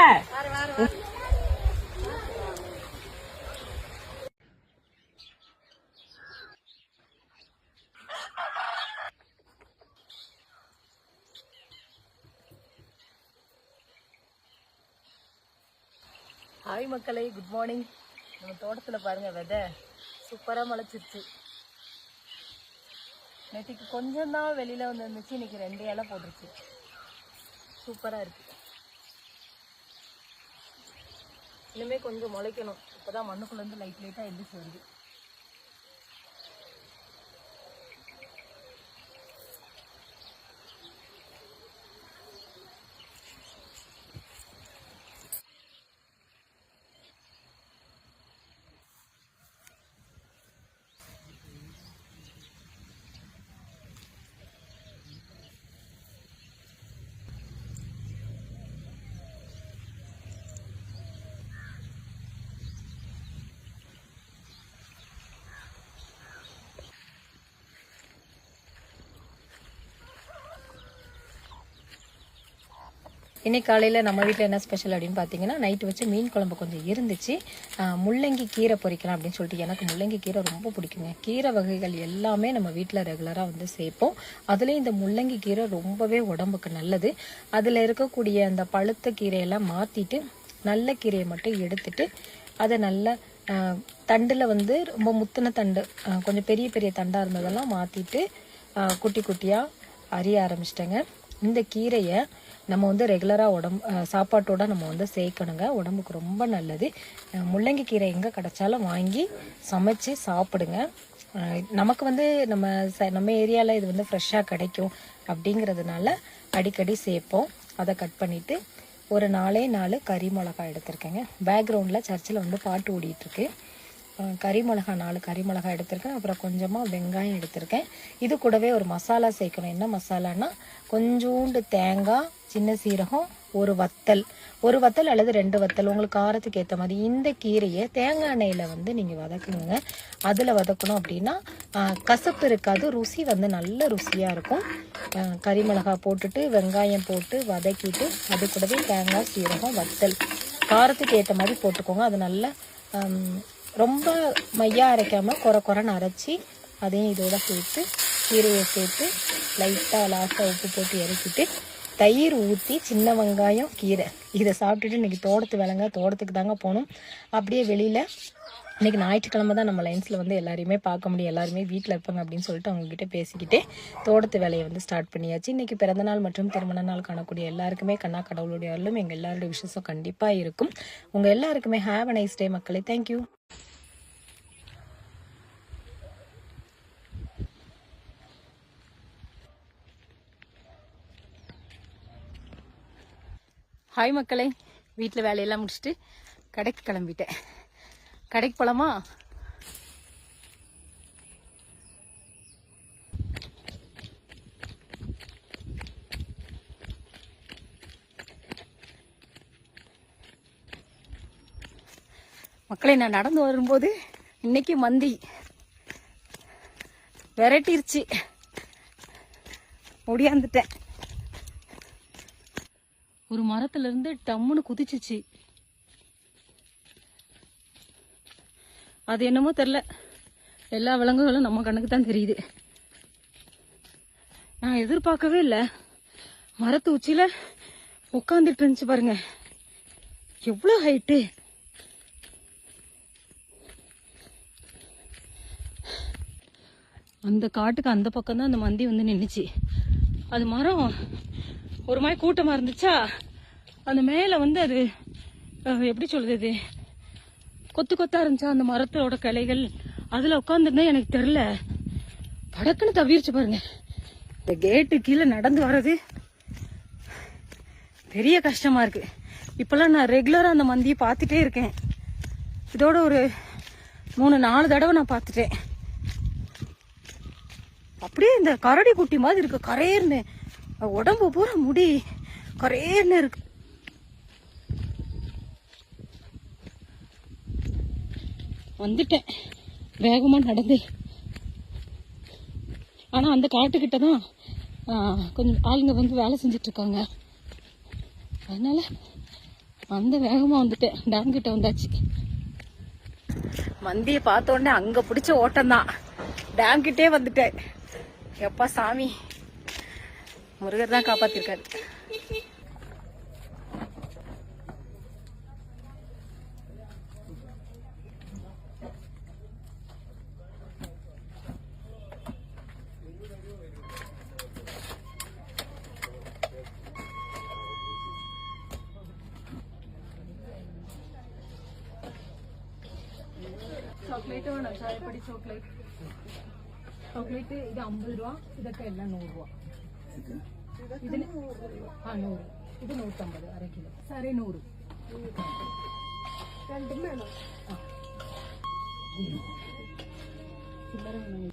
ஹாய் மக்களே, குட் மார்னிங். நம்ம தோட்டத்தில் பாருங்கள், விதை சூப்பராக முளைச்சிருச்சு. நேற்றுக்கு கொஞ்சம் தான் வெளியில் வந்து இருந்துச்சு, இன்றைக்கி 2 இலை போட்டுருச்சு. சூப்பராக இருக்குது. இனிமேல் கொஞ்சம் முளைக்கணும். இப்போ தான் மண்ணுக்குள்ளேருந்து லைட்டாக எழுந்திரிச்சு வருது. இன்னைக்கு காலையில் நம்ம வீட்டில் என்ன ஸ்பெஷல் அப்படின்னு பார்த்தீங்கன்னா, நைட்டு வச்சு மீன் குழம்பு கொஞ்சம் இருந்துச்சு. முள்ளங்கி கீரை பொரிக்கலாம் அப்படின்னு சொல்லிட்டு, எனக்கு முள்ளங்கி கீரை ரொம்ப பிடிக்குங்க. கீரை வகைகள் எல்லாமே நம்ம வீட்டில் ரெகுலராக வந்து சேர்ப்போம். அதுலேயும் இந்த முள்ளங்கி கீரை ரொம்பவே உடம்புக்கு நல்லது. அதில் இருக்கக்கூடிய அந்த பழுத்த கீரையெல்லாம் மாற்றிட்டு நல்ல கீரையை மட்டும் எடுத்துட்டு அதை நல்ல தண்டில் வந்து ரொம்ப முத்தின தண்டு, கொஞ்சம் பெரிய பெரிய தண்டாக இருந்ததெல்லாம் மாற்றிட்டு குட்டி குட்டியாக அரிய ஆரம்பிச்சிட்டேங்க. இந்த கீரையை நம்ம வந்து ரெகுலராக சாப்பாட்டோட நம்ம வந்து சேர்க்கணுங்க. உடம்புக்கு ரொம்ப நல்லது. முள்ளங்கி கீரை எங்கே கிடைச்சாலும் வாங்கி சமைச்சு சாப்பிடுங்க. நமக்கு வந்து நம்ம ஏரியாவில் இது வந்து ஃப்ரெஷ்ஷாக கிடைக்கும் அப்படிங்கிறதுனால அடிக்கடி சேர்ப்போம். அதை கட் பண்ணிவிட்டு ஒரு 4 கறி மிளகாய் எடுத்திருக்கேங்க. பேக்ரவுண்டில் சர்ச்சில் வந்து பாட்டு ஓடிட்டுருக்கு. கறி மிளகா 4 கறி மிளகாய் எடுத்திருக்கேன். அப்புறம் கொஞ்சமாக வெங்காயம் எடுத்திருக்கேன். இது கூடவே ஒரு மசாலா சேர்க்கணும். என்ன மசாலான்னா கொஞ்சோண்டு தேங்காய், சின்ன சீரகம், ஒரு வத்தல் அல்லது 2 வத்தல் உங்களுக்கு காரத்துக்கு ஏற்ற மாதிரி. இந்த கீரையை தேங்காய் எண்ணெயில் வந்து நீங்கள் வதக்குங்க. அதில் வதக்கணும் அப்படின்னா கசப்பு இருக்காது, ருசி வந்து நல்ல ருசியாக இருக்கும். கறி மிளகாய் போட்டுட்டு வெங்காயம் போட்டு வதக்கிட்டு அது கூடவே தேங்காய், சீரகம், வத்தல் காரத்துக்கு ஏற்ற மாதிரி போட்டுக்கோங்க. அது நல்லா ரொம்ப மையாக அரைக்காமல் குறைன்னு அரைச்சி அதையும் இதோட சேர்த்து கீரையை சேர்த்து லைட்டாக லாஸ்ட்டாக உப்பு போட்டு இறக்கிட்டு தயிர் ஊற்றி சின்ன வெங்காயம் கீரை இதை சாப்பிட்டுட்டு இன்றைக்கி தோட்டத்துக்கு தாங்க போகணும். அப்படியே வெளியில் இன்றைக்கி ஞாயிற்றுக்கிழமை தான் நம்ம லைன்ஸில் வந்து எல்லாரையுமே பார்க்க முடியும். எல்லாருமே வீட்டில் இருப்பாங்க அப்படின்னு சொல்லிட்டு அவங்கக்கிட்ட பேசிக்கிட்டே தோட்டத்து வேலையை வந்து ஸ்டார்ட் பண்ணியாச்சு. இன்றைக்கி பிறந்தநாள் மற்றும் திருமண நாள் காணக்கூடிய எல்லாருக்குமே கண்ணா கடவுளுடைய அருளும் எங்கள் எல்லாருடைய விஷயம் கண்டிப்பாக இருக்கும். உங்கள் எல்லாருக்குமே ஹேவ் அ நைஸ் டே மக்களே. தேங்க்யூ. ஹாய் மக்களே, வீட்டில் வேலையெல்லாம் முடிச்சுட்டு கடைக்கு கிளம்பிட்டேன். கடைக்கு போகலாமா? மக்களே, நான் நடந்து வரும்போது இன்னைக்கு மந்தி விரட்டிருச்சு, முடியாந்துட்டேன். ஒரு மரத்துல இருந்து டம்முன்னு குதிச்சிச்சு. அது என்னமோ தெரியல, எல்லா விலங்குகளும் நம்ம கண்ணுக்கு தான் தெரியுது. நான் எதிர்பார்க்கவே இல்லை. மரத்து உச்சியில உட்காந்துட்டு இருந்துச்சு பாருங்க, எவ்வளோ ஹைட்டு. அந்த காட்டுக்கு அந்த பக்கம் தான் அந்த மந்தி வந்து நின்றுச்சு. அது மரம் ஒரு மாதிரி கூட்டமாக இருந்துச்சா, அந்த மேலே வந்து அது எப்படி சொல்லுது, கொத்தா இருந்துச்சா அந்த மரத்தோட கிளைகள். அதில் உட்காந்துருந்தா எனக்கு தெரில, படக்குன்னு தவிர்ச்சு பாருங்க. இந்த கேட்டு கீழே நடந்து வர்றது பெரிய கஷ்டமா இருக்கு. இப்பெல்லாம் நான் ரெகுலராக அந்த மந்தியை பார்த்துட்டே இருக்கேன். இதோட ஒரு 3-4 தடவை நான் பார்த்துட்டேன். அப்படியே இந்த கரடி குட்டி மாதிரி இருக்கு, கரேர்னு உடம்பு பூரா முடி கரேர்னு இருக்கு. வந்துட்டேன் வேகமா நடந்து. ஆனா அந்த காட்டுக்கிட்ட தான் கொஞ்சம் ஆளுங்க வந்து வேலை செஞ்சுட்டு இருக்காங்க. அதனால அந்த வேகமா வந்துட்டேன். டேம் கிட்ட வந்தாச்சு. மந்தியை பார்த்த உடனே அங்க பிடிச்ச ஓட்டம் தான். டேம் கிட்டே வந்துட்டேன். எப்பா சாமி, முருகர் தான் காப்பாத்திருக்காரு. ചോക്ലേറ്റ് വേണം, ചായപ്പൊടി ചോക്ലേറ്റ്. ചോക്ലേറ്റ് ഇത് 50 രൂപ, ഇതൊക്കെ എല്ലാം 100 രൂപ. ഇതിന് 100, ഇത് 150, അര കിലോ. സാറേ 100. രണ്ടും വേണം. ചില്ലറ വേണം.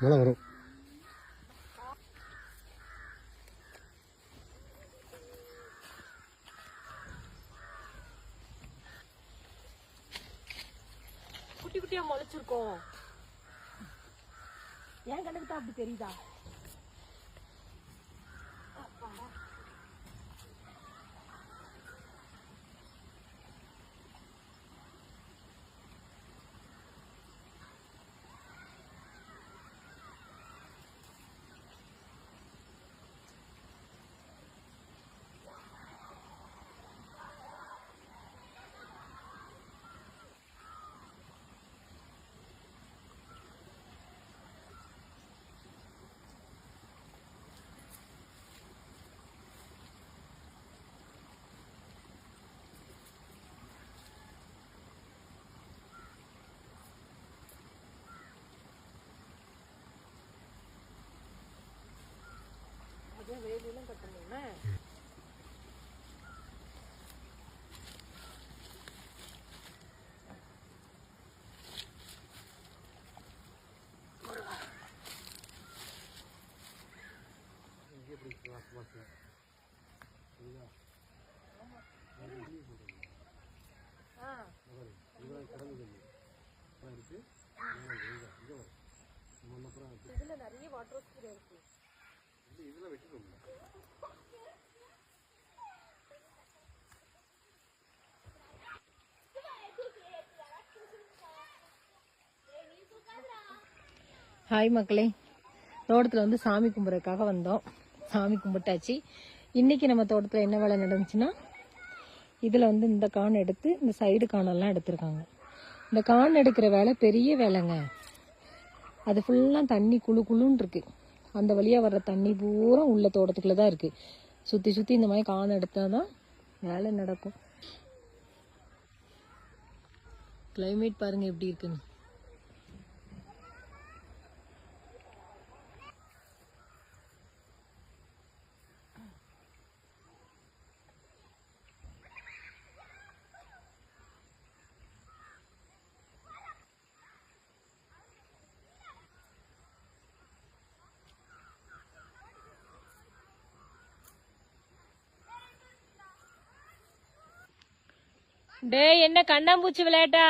மழை வரும். குட்டி குட்டியா முளைச்சிருக்கோம். ஏன் கண்ணுக்கு தான் அப்படி தெரியுதா? இதுல நிறைய வாட்டர் ஸ்ப்ரே இருக்கு. இதெல்லாம் வெட்டிடும். ஹாய் மக்களே, தோட்டத்தில் வந்து சாமி கும்பிட்றதுக்காக வந்தோம். சாமி கும்பிட்டாச்சு. இன்றைக்கி நம்ம தோட்டத்தில் என்ன வேலை நடந்துச்சுன்னா, இதில் வந்து இந்த கான் எடுத்து இந்த சைடு கானெல்லாம் எடுத்திருக்காங்க. இந்த கான் எடுக்கிற வேலை பெரிய வேலைங்க. அது ஃபுல்லாக தண்ணி குழு குழுன்னு இருக்குது. அந்த வழியாக வர்ற தண்ணி பூரா உள்ள தோட்டத்துக்குள்ளே தான் இருக்குது. சுற்றி சுற்றி இந்த மாதிரி கான் எடுத்தால் தான் வேலை நடக்கும். கிளைமேட் பாருங்கள் எப்படி இருக்குன்னு. டேய், என்ன கண்ணாம்பூச்சி விளையாட்டா?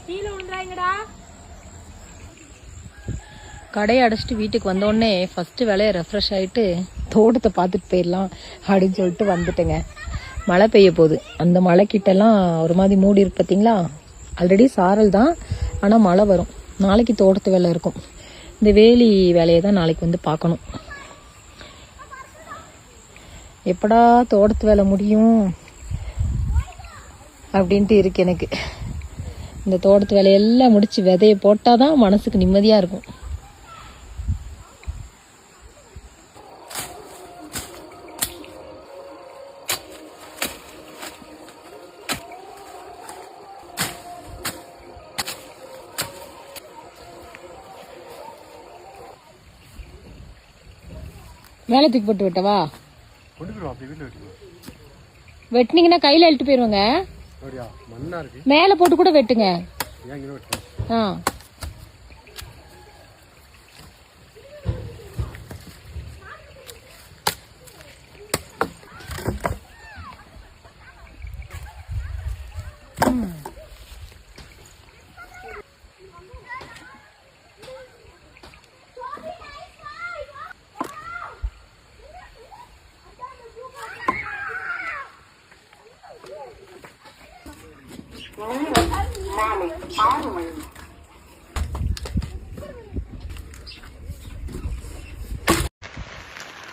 கீழே விழுந்தாங்கடா. கடையை அடைச்சிட்டு வீட்டுக்கு வந்தோடனே ஃபஸ்ட்டு வேலையை ரெஃப்ரெஷ் ஆகிட்டு தோட்டத்தை பார்த்துட்டு போயிடலாம் அப்படின்னு சொல்லிட்டு வந்துட்டேங்க. மழை பெய்ய போகுது. அந்த மழைக்கிட்டலாம் ஒரு மாதிரி மூடி இருக்கு பார்த்தீங்களா. ஆல்ரெடி சாரல் தான், ஆனால் மழை வரும். நாளைக்கு தோட்டத்து வேலை இருக்கும். இந்த வேலி வேலையை தான் நாளைக்கு வந்து பார்க்கணும். எப்படா தோட்டத்து வேலை முடியும் அப்படின்ட்டு இருக்கு எனக்கு. இந்த தோட்டத்து வேலையெல்லாம் முடிச்சு விதையை போட்டால் தான் மனசுக்கு நிம்மதியாக இருக்கும். மேலே தூக்கி போட்டு விட்டவா? வெட்டினீங்கன்னா கையில் இழுட்டு போயிடுவாங்க. மேலே போட்டு கூட வெட்டுங்க. ஆ,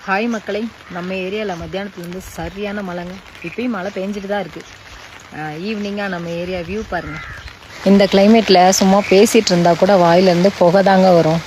ஹாய் மக்களே, நம்ம ஏரியாவில் மத்தியானத்துலேருந்து சரியான மழைங்க. இப்பயும் மழை பெஞ்சிட்டு தான் இருக்குது. ஈவினிங்காக நம்ம ஏரியா வியூ பாருங்கள். இந்த கிளைமேட்டில் சும்மா பேசிகிட்டு இருந்தால் கூட வாயிலேருந்து புகை தாங்க வரும்.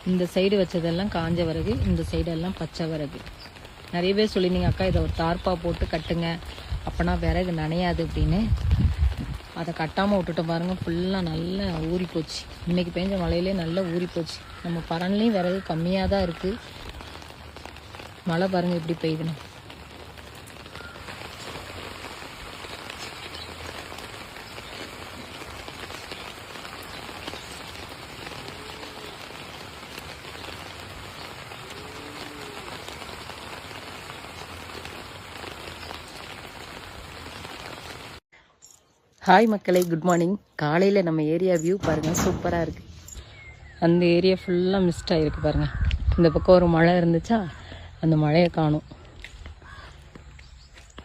இந்த சைடு வச்சதெல்லாம் காஞ்ச விறகு, இந்த சைடெல்லாம் பச்சை விறகு. நிறைய பேர் சொல்லியிருந்தீங்க அக்கா இதை ஒரு தார்ப்பா போட்டு கட்டுங்க அப்போனா விறகு நனையாது அப்படின்னு. அதை கட்டாமல் விட்டுட்டு பாருங்கள், ஃபுல்லாக நல்லா ஊறி போச்சு. இன்றைக்கி பெஞ்ச மழையிலே நல்லா ஊறி போச்சு. நம்ம பரன்லேயும் விறகு கம்மியாக தான் இருக்குது. மழை பாருங்கள் எப்படி பெய்யுதுன்னு. ஹாய் மக்களே, குட் மார்னிங். காலையில் நம்ம ஏரியா வியூ பாருங்கள், சூப்பராக இருக்குது. அந்த ஏரியா ஃபுல்லாக மிஸ்ட் ஆகிருக்கு பாருங்கள். இந்த பக்கம் ஒரு மழை இருந்துச்சா, அந்த மழையை காணும்.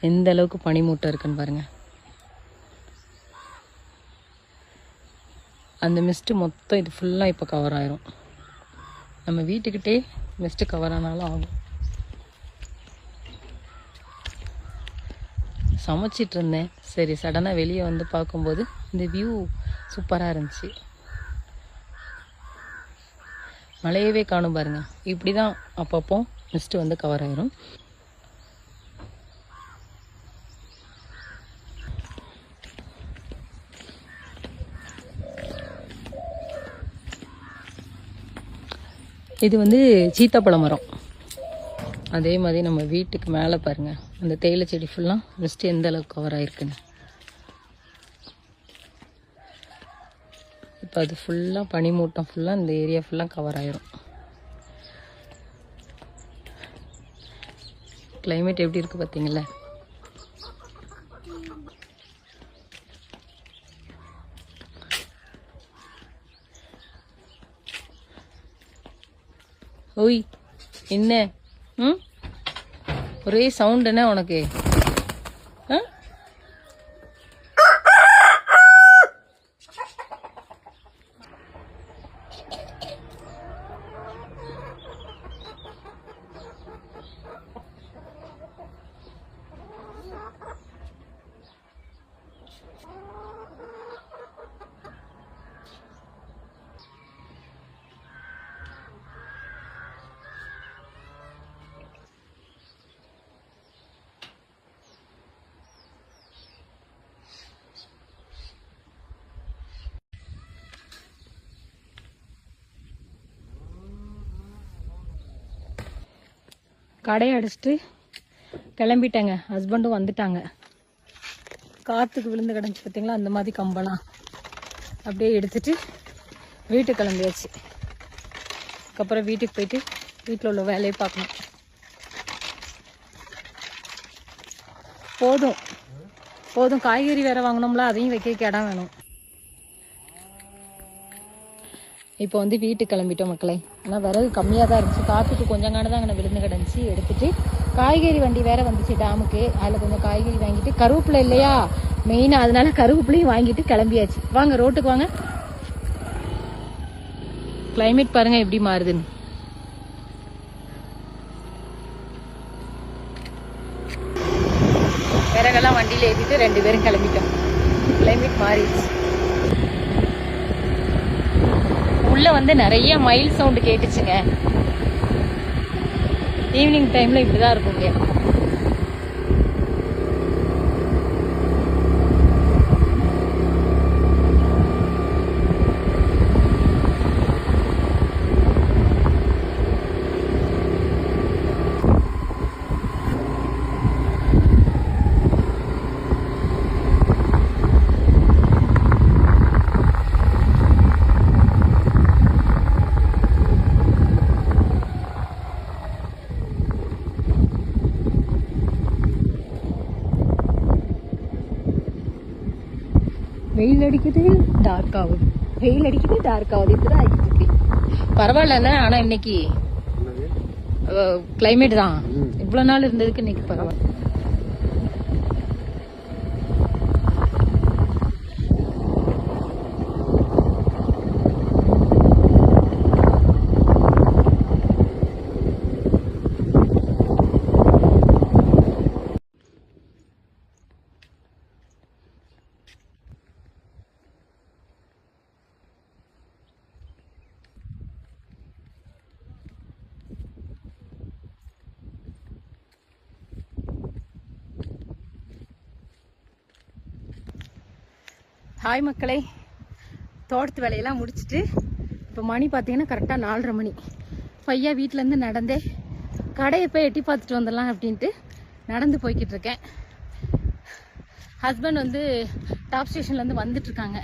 எந்த அளவுக்கு பனிமூட்டம் இருக்குன்னு பாருங்கள். அந்த மிஸ்ட்டு மொத்தம் இது ஃபுல்லாக இப்போ கவர் ஆயிரும். நம்ம வீட்டுக்கிட்டே மிஸ்ட்டு கவர் ஆனாலும் ஆகும். சமைச்சிட்டு இருந்தேன், சரி சடனாக வெளியே வந்து பார்க்கும்போது இந்த வியூ சூப்பராக இருந்துச்சு. மழையவே காணும் பாருங்க. இப்படி தான் அப்பப்போ மிஸ்ட்டு வந்து கவர் ஆயிரும். இது வந்து சீத்தாப்பழ மரம். அதே மாதிரி நம்ம வீட்டுக்கு மேலே பாருங்கள், அந்த தேயிலை செடி ஃபுல்லாக மிஸ்ட்டு எந்த அளவுக்கு கவர் ஆகிருக்குன்னு. இப்போ அது ஃபுல்லாக பனிமூட்டம் ஃபுல்லாக இந்த ஏரியா ஃபுல்லாக கவர் ஆயிரும். கிளைமேட் எப்படி இருக்குது பார்த்தீங்களா? ஓய் என்ன ஒரே சவுண்ட் என்ன உனக்கு? கடையை அடிச்சிட்டு கிளம்பிட்டேங்க. ஹஸ்பண்டும் வந்துட்டாங்க. காற்றுக்கு விழுந்து கிடந்துச்சு பார்த்தீங்களா, அந்த மாதிரி கம்பெல்லாம் அப்படியே எடுத்துட்டு வீட்டுக்கு கிளம்பியாச்சு. அதுக்கப்புறம் வீட்டுக்கு போயிட்டு வீட்டில் உள்ள வேலையை பார்க்கணும். போதும் போதும், காய்கறி வேறு வாங்கினோம்ல, அதையும் வைக்க இடம் வேணும். இப்போ வந்து வீட்டுக்கு கிளம்பிட்டோம் மக்களே. ஆனால் விறகு கம்மியாக தான் இருந்துச்சு. காற்றுக்கு கொஞ்சம் காண தான் அங்கே விழுந்து கிடந்துச்சு. எடுத்துட்டு காய்கறி வண்டி வேற வந்துச்சு டேமுக்கு. அதில் கொஞ்சம் காய்கறி வாங்கிட்டு, கருவேப்பிலை இல்லையா மெயினாக, அதனால கருவேப்பிலையும் வாங்கிட்டு கிளம்பியாச்சு. வாங்க ரோட்டுக்கு வாங்க. கிளைமேட் பாருங்க எப்படி மாறுதுன்னு. விறகெல்லாம் வண்டியில் ஏற்றிட்டு 2 பேரும் கிளம்பிட்டோம். கிளைமேட் மாறிடுச்சு. உள்ள வந்து நிறைய மயில் சவுண்டு கேட்டுச்சுங்க. ஈவினிங் டைம்ல இப்படிதான் இருக்குங்க. வெயில் அடிக்குது, டார்க் ஆகுது, வெயில் அடிக்குது, டார்க் ஆகுது. இப்படிதான் ஆகிட்டு இருக்கு. பரவாயில்ல. ஆனா இன்னைக்கு கிளைமேட் தான் இவ்வளவு நாள் இருந்ததுக்கு இன்னைக்கு பரவாயில்ல. ஹாய் மக்களே, தோட்டத்து வேலையெல்லாம் முடிச்சுட்டு இப்போ மணி பார்த்தீங்கன்னா கரெக்டாக 4:30 மணி. பையா வீட்டிலேருந்து நடந்தே கடையை போய் எட்டி பார்த்துட்டு வந்துடலாம் அப்படின்ட்டு நடந்து போய்கிட்டு இருக்கேன். ஹஸ்பண்ட் வந்து டாப் ஸ்டேஷன்லேருந்து வந்துட்டுருக்காங்க.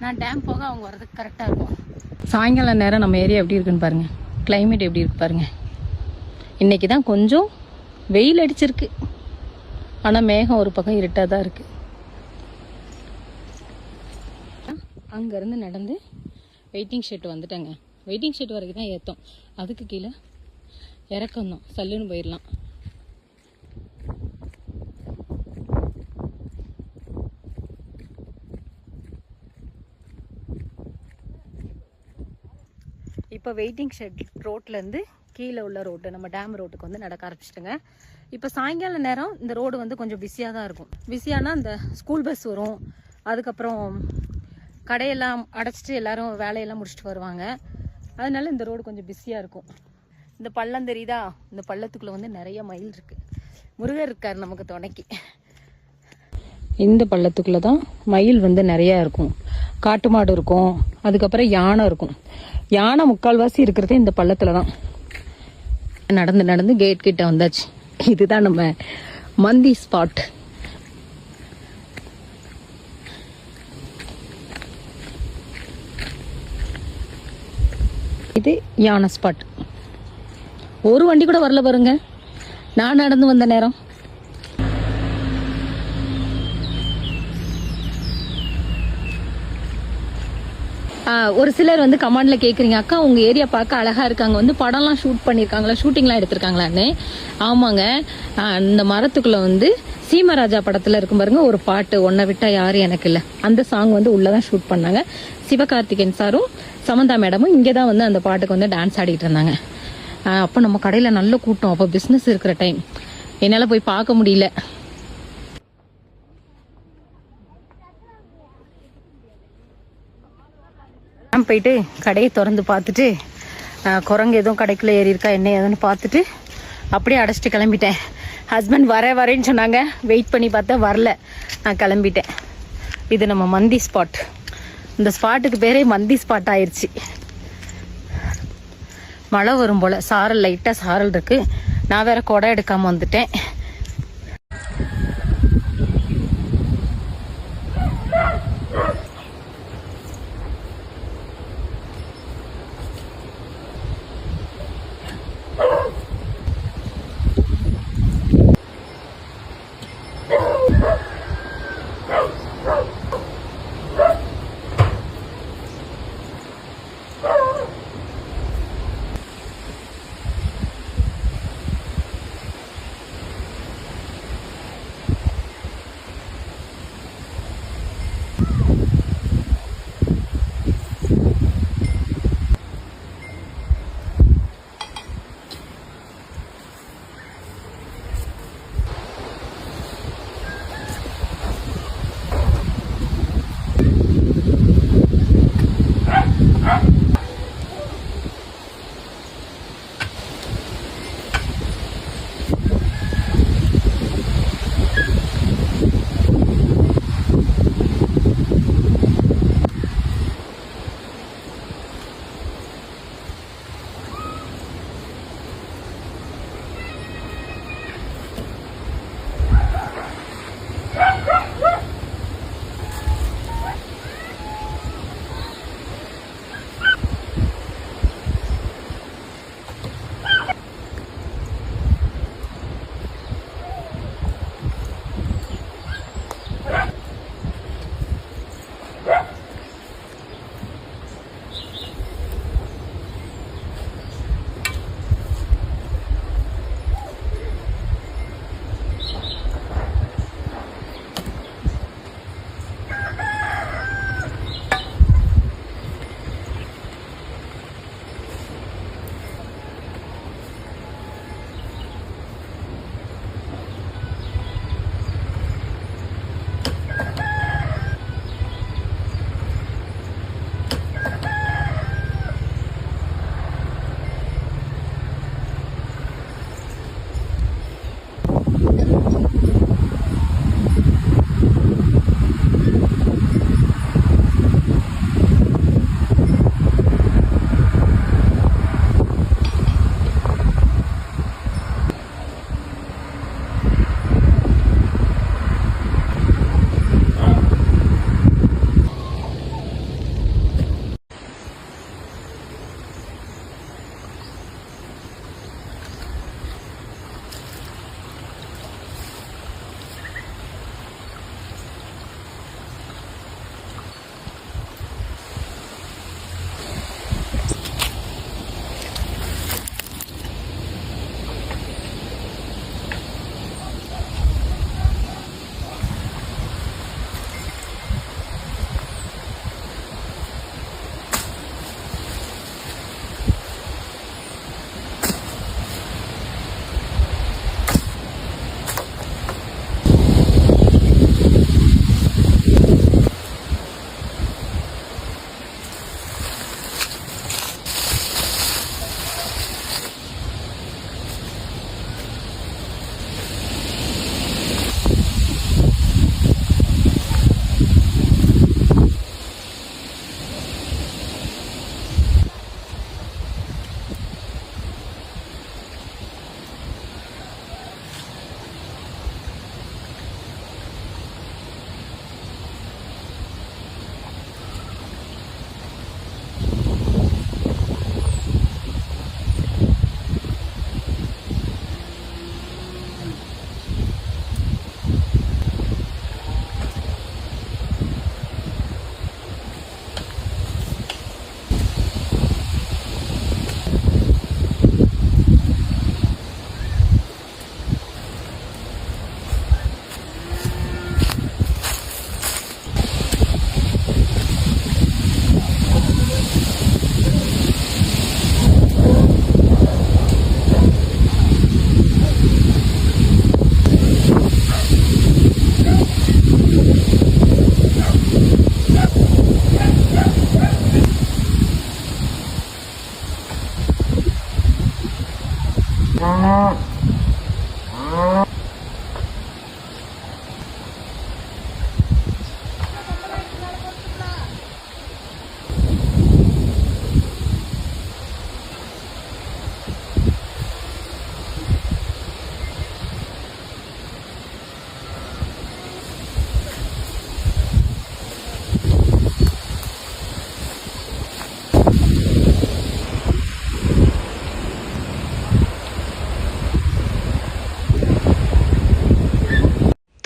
நான் டேம் போக அவங்க வர்றதுக்கு கரெக்டாக இருக்கும். சாயங்காலம் நேரம் நம்ம ஏரியா எப்படி இருக்குன்னு பாருங்கள், கிளைமேட் எப்படி இருக்கு பாருங்கள். இன்றைக்கி தான் கொஞ்சம் வெயில் அடிச்சிருக்கு, ஆனால் மேகம் ஒரு பக்கம் இருட்டாக தான் இருக்குது. அங்கேருந்து நடந்து வெயிட்டிங் ஷெட் வந்துட்டேங்க. வெயிட்டிங் ஷெட் வரைக்கும் தான் ஏற்றோம், அதுக்கு கீழே இறக்கம் தான், சல்லுன்னு போயிடலாம். இப்போ வெயிட்டிங் ஷெட் ரோட்லேருந்து கீழே உள்ள ரோடு, நம்ம டேம் ரோட்டுக்கு வந்து நடக்க ஆரம்பிச்சிட்டுங்க. இப்போ சாயங்கால நேரம் இந்த ரோடு வந்து கொஞ்சம் பிஸியாக தான் இருக்கும். பிஸியானா இந்த ஸ்கூல் பஸ் வரும், அதுக்கப்புறம் கடையெல்லாம் அடைச்சிட்டு எல்லாரும் வேலையெல்லாம் முடிச்சுட்டு வருவாங்க. அதனால இந்த ரோடு கொஞ்சம் பிஸியாக இருக்கும். இந்த பள்ளம் தெரியுதா, இந்த பள்ளத்துக்குள்ளே வந்து நிறைய மயில் இருக்குது. முருகர் இருக்கார் நமக்கு துணைக்கு. இந்த பள்ளத்துக்குள்ளே தான் மயில் வந்து நிறையா இருக்கும், காட்டு மாடு இருக்கும், அதுக்கப்புறம் யானை இருக்கும். யானை முக்கால்வாசி இருக்கிறதே இந்த பள்ளத்தில் தான். நடந்து நடந்து கேட் கிட்ட வந்தாச்சு. இதுதான் நம்ம மந்தி ஸ்பாட். இது யானை ஸ்பாட். ஒரு வண்டி கூட வரல பாருங்க, நான் நடந்து வந்த நேரம். ஒரு சிலர் வந்து கமெண்ட்ல கேக்குறீங்க, அக்கா உங்க ஏரியா பார்க்க அழகா இருக்காங்க, வந்து படம்லாம் ஷூட் பண்ணிருக்காங்களா, ஷூட்டிங்லாம் எடுத்திருக்காங்களான்னு. ஆமாங்க, இந்த மரத்துக்குள்ள வந்து சீமராஜா படத்துல இருக்கும் பாருங்க ஒரு பாட்டு, ஒன்ன விட்டா யாரும் எனக்கு இல்லை, அந்த சாங் வந்து உள்ளதான் ஷூட் பண்ணாங்க. சிவகார்த்திகேயன் சாரும் சமந்தா மேடமும் இங்கேதான் வந்து அந்த பாட்டுக்கு வந்து டான்ஸ் ஆடிட்டு இருந்தாங்க. அப்போ நம்ம கடையில நல்ல கூட்டம், அப்போ பிசினஸ் இருக்கிற டைம், என்னால போய் பார்க்க முடியல. போயிட்டு கடையை திறந்து பார்த்துட்டு குரங்கு எதுவும் கடைக்குள்ளே ஏறி இருக்கா என்ன ஏதுன்னு பார்த்துட்டு அப்படியே அடைச்சிட்டு கிளம்பிட்டேன். ஹஸ்பண்ட் வரேன்னு சொன்னாங்க, வெயிட் பண்ணி பார்த்தா வரல, நான் கிளம்பிட்டேன். இது நம்ம மந்தி ஸ்பாட். இந்த ஸ்பாட்டுக்கு பேரே மந்தி ஸ்பாட் ஆயிடுச்சு. மழை வரும் போல், சாரல் லைட்டாக சாரல் இருக்கு. நான் வேற கொடை எடுக்காமல் வந்துட்டேன்.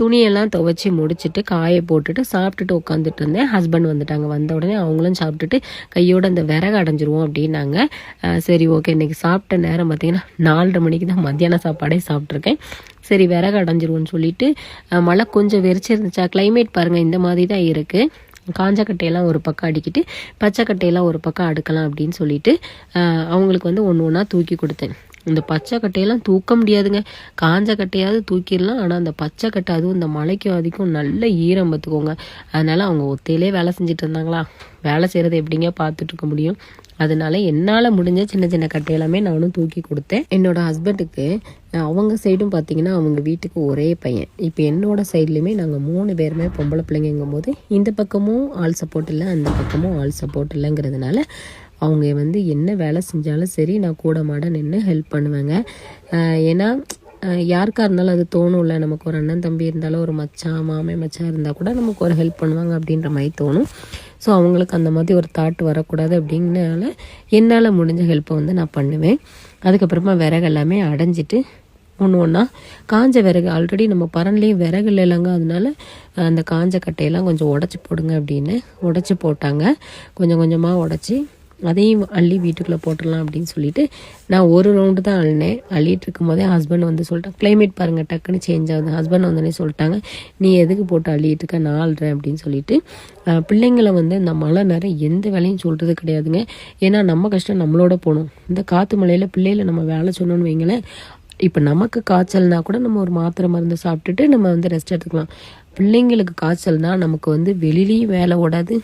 துணியெல்லாம் துவைச்சி முடிச்சுட்டு காய போட்டுட்டு சாப்பிட்டுட்டு உட்காந்துட்டு இருந்தேன். ஹஸ்பண்ட் வந்துட்டாங்க. வந்த உடனே அவங்களும் சாப்பிட்டுட்டு கையோட அந்த விறகு அடைஞ்சிருவோம் அப்படின்னாங்க. சரி ஓகே, இன்னைக்கு சாப்பிட்ட நேரம் பார்த்தீங்கன்னா 4:30 மணிக்கு தான் மத்தியான சாப்பாடே சாப்பிட்ருக்கேன். சரி விறகு அடைஞ்சிருவோன்னு சொல்லிட்டு மழை கொஞ்சம் வெறிச்சிருந்துச்சா, கிளைமேட் பாருங்கள் இந்த மாதிரி தான் இருக்குது. காஞ்ச கட்டையெல்லாம் ஒரு பக்கம் அடிக்கிட்டு பச்சை கட்டையெல்லாம் ஒரு பக்கம் அடுக்கலாம் அப்படின்னு சொல்லிட்டு அவங்களுக்கு வந்து ஒன்று ஒன்றா தூக்கி கொடுத்தேன். இந்த பச்சை கட்டையெல்லாம் தூக்க முடியாதுங்க, காஞ்ச கட்டையாவது தூக்கிடலாம். ஆனால் அந்த பச்சை கட்டை அதுவும் இந்த மழைக்கும் அதிகம் நல்ல ஈரம் பார்த்துக்கோங்க. அதனால அவங்க ஒத்தையிலே வேலை செஞ்சுட்டு இருந்தாங்களா, வேலை செய்கிறது எப்படிங்க பார்த்துட்டு இருக்க முடியும். அதனால என்னால் முடிஞ்ச சின்ன சின்ன கட்டையெல்லாமே நானும் தூக்கி கொடுத்தேன். என்னோட ஹஸ்பண்டுக்கு அவங்க சைடும் பார்த்தீங்கன்னா அவங்க வீட்டுக்கு ஒரே பையன். இப்போ என்னோட சைட்லேயுமே நாங்கள் 3 பேருமே பொம்பளை பிள்ளைங்கும் போது இந்த பக்கமும் ஆள் சப்போர்ட் இல்லை, அந்த பக்கமும் ஆள் சப்போர்ட் இல்லைங்கிறதுனால அவங்க வந்து என்ன வேலை செஞ்சாலும் சரி நான் கூட மாட நின்று ஹெல்ப் பண்ணுவேங்க. ஏன்னா யாருக்காக இருந்தாலும் அது தோணும்ல, நமக்கு ஒரு அண்ணன் தம்பி இருந்தாலும் ஒரு மச்சான் மாமே மச்சான் இருந்தால் கூட நமக்கு ஒரு ஹெல்ப் பண்ணுவாங்க அப்படின்ற மாதிரி தோணும். ஸோ அவங்களுக்கு அந்த மாதிரி ஒரு தாட் வரக்கூடாது அப்படிங்கிறனால என்னால் முடிஞ்ச ஹெல்ப்பை வந்து நான் பண்ணுவேன். அதுக்கப்புறமா விறகு எல்லாமே அடைஞ்சிட்டு ஒன்று ஒன்றா காஞ்ச விறகு ஆல்ரெடி நம்ம பரன்லேயும் விறகு இல்லைங்க, அதனால அந்த காஞ்ச கட்டையெல்லாம் கொஞ்சம் உடச்சி போடுங்க அப்படின்னு உடச்சி போட்டாங்க. கொஞ்சம் கொஞ்சமாக உடச்சி அதையும் அள்ளி வீட்டுக்குள்ளே போட்டுடலாம் அப்படின்னு சொல்லிட்டு நான் ஒரு ரவுண்டு தான் அள்ளினேன். அள்ளிட்டு இருக்கும் போதே ஹஸ்பண்ட் வந்து சொல்லிட்டாங்க, கிளைமேட் பாருங்கள் டக்குன்னு சேஞ்ச் ஆகுது. ஹஸ்பண்ட் வந்தோடனே சொல்லிட்டாங்க, நீ எதுக்கு போட்டு அள்ளிட்டு இருக்க, நான் அள்ளுறேன் அப்படின்னு சொல்லிட்டு. பிள்ளைங்களை வந்து இந்த மழை நேரம் எந்த வேலையும் சொல்கிறது கிடையாதுங்க. ஏன்னா நம்ம கஷ்டம் நம்மளோட போகணும். இந்த காற்று மழையில் பிள்ளைகளை நம்ம வேலை சொன்னோன்னு வைங்களேன், இப்போ நமக்கு காய்ச்சல்னா கூட நம்ம ஒரு மாத்திரை மருந்து சாப்பிட்டுட்டு நம்ம வந்து ரெஸ்ட் எடுத்துக்கலாம். பிள்ளைங்களுக்கு காய்ச்சல்னா நமக்கு வந்து வெளியிலையும் வேலை ஓடாது,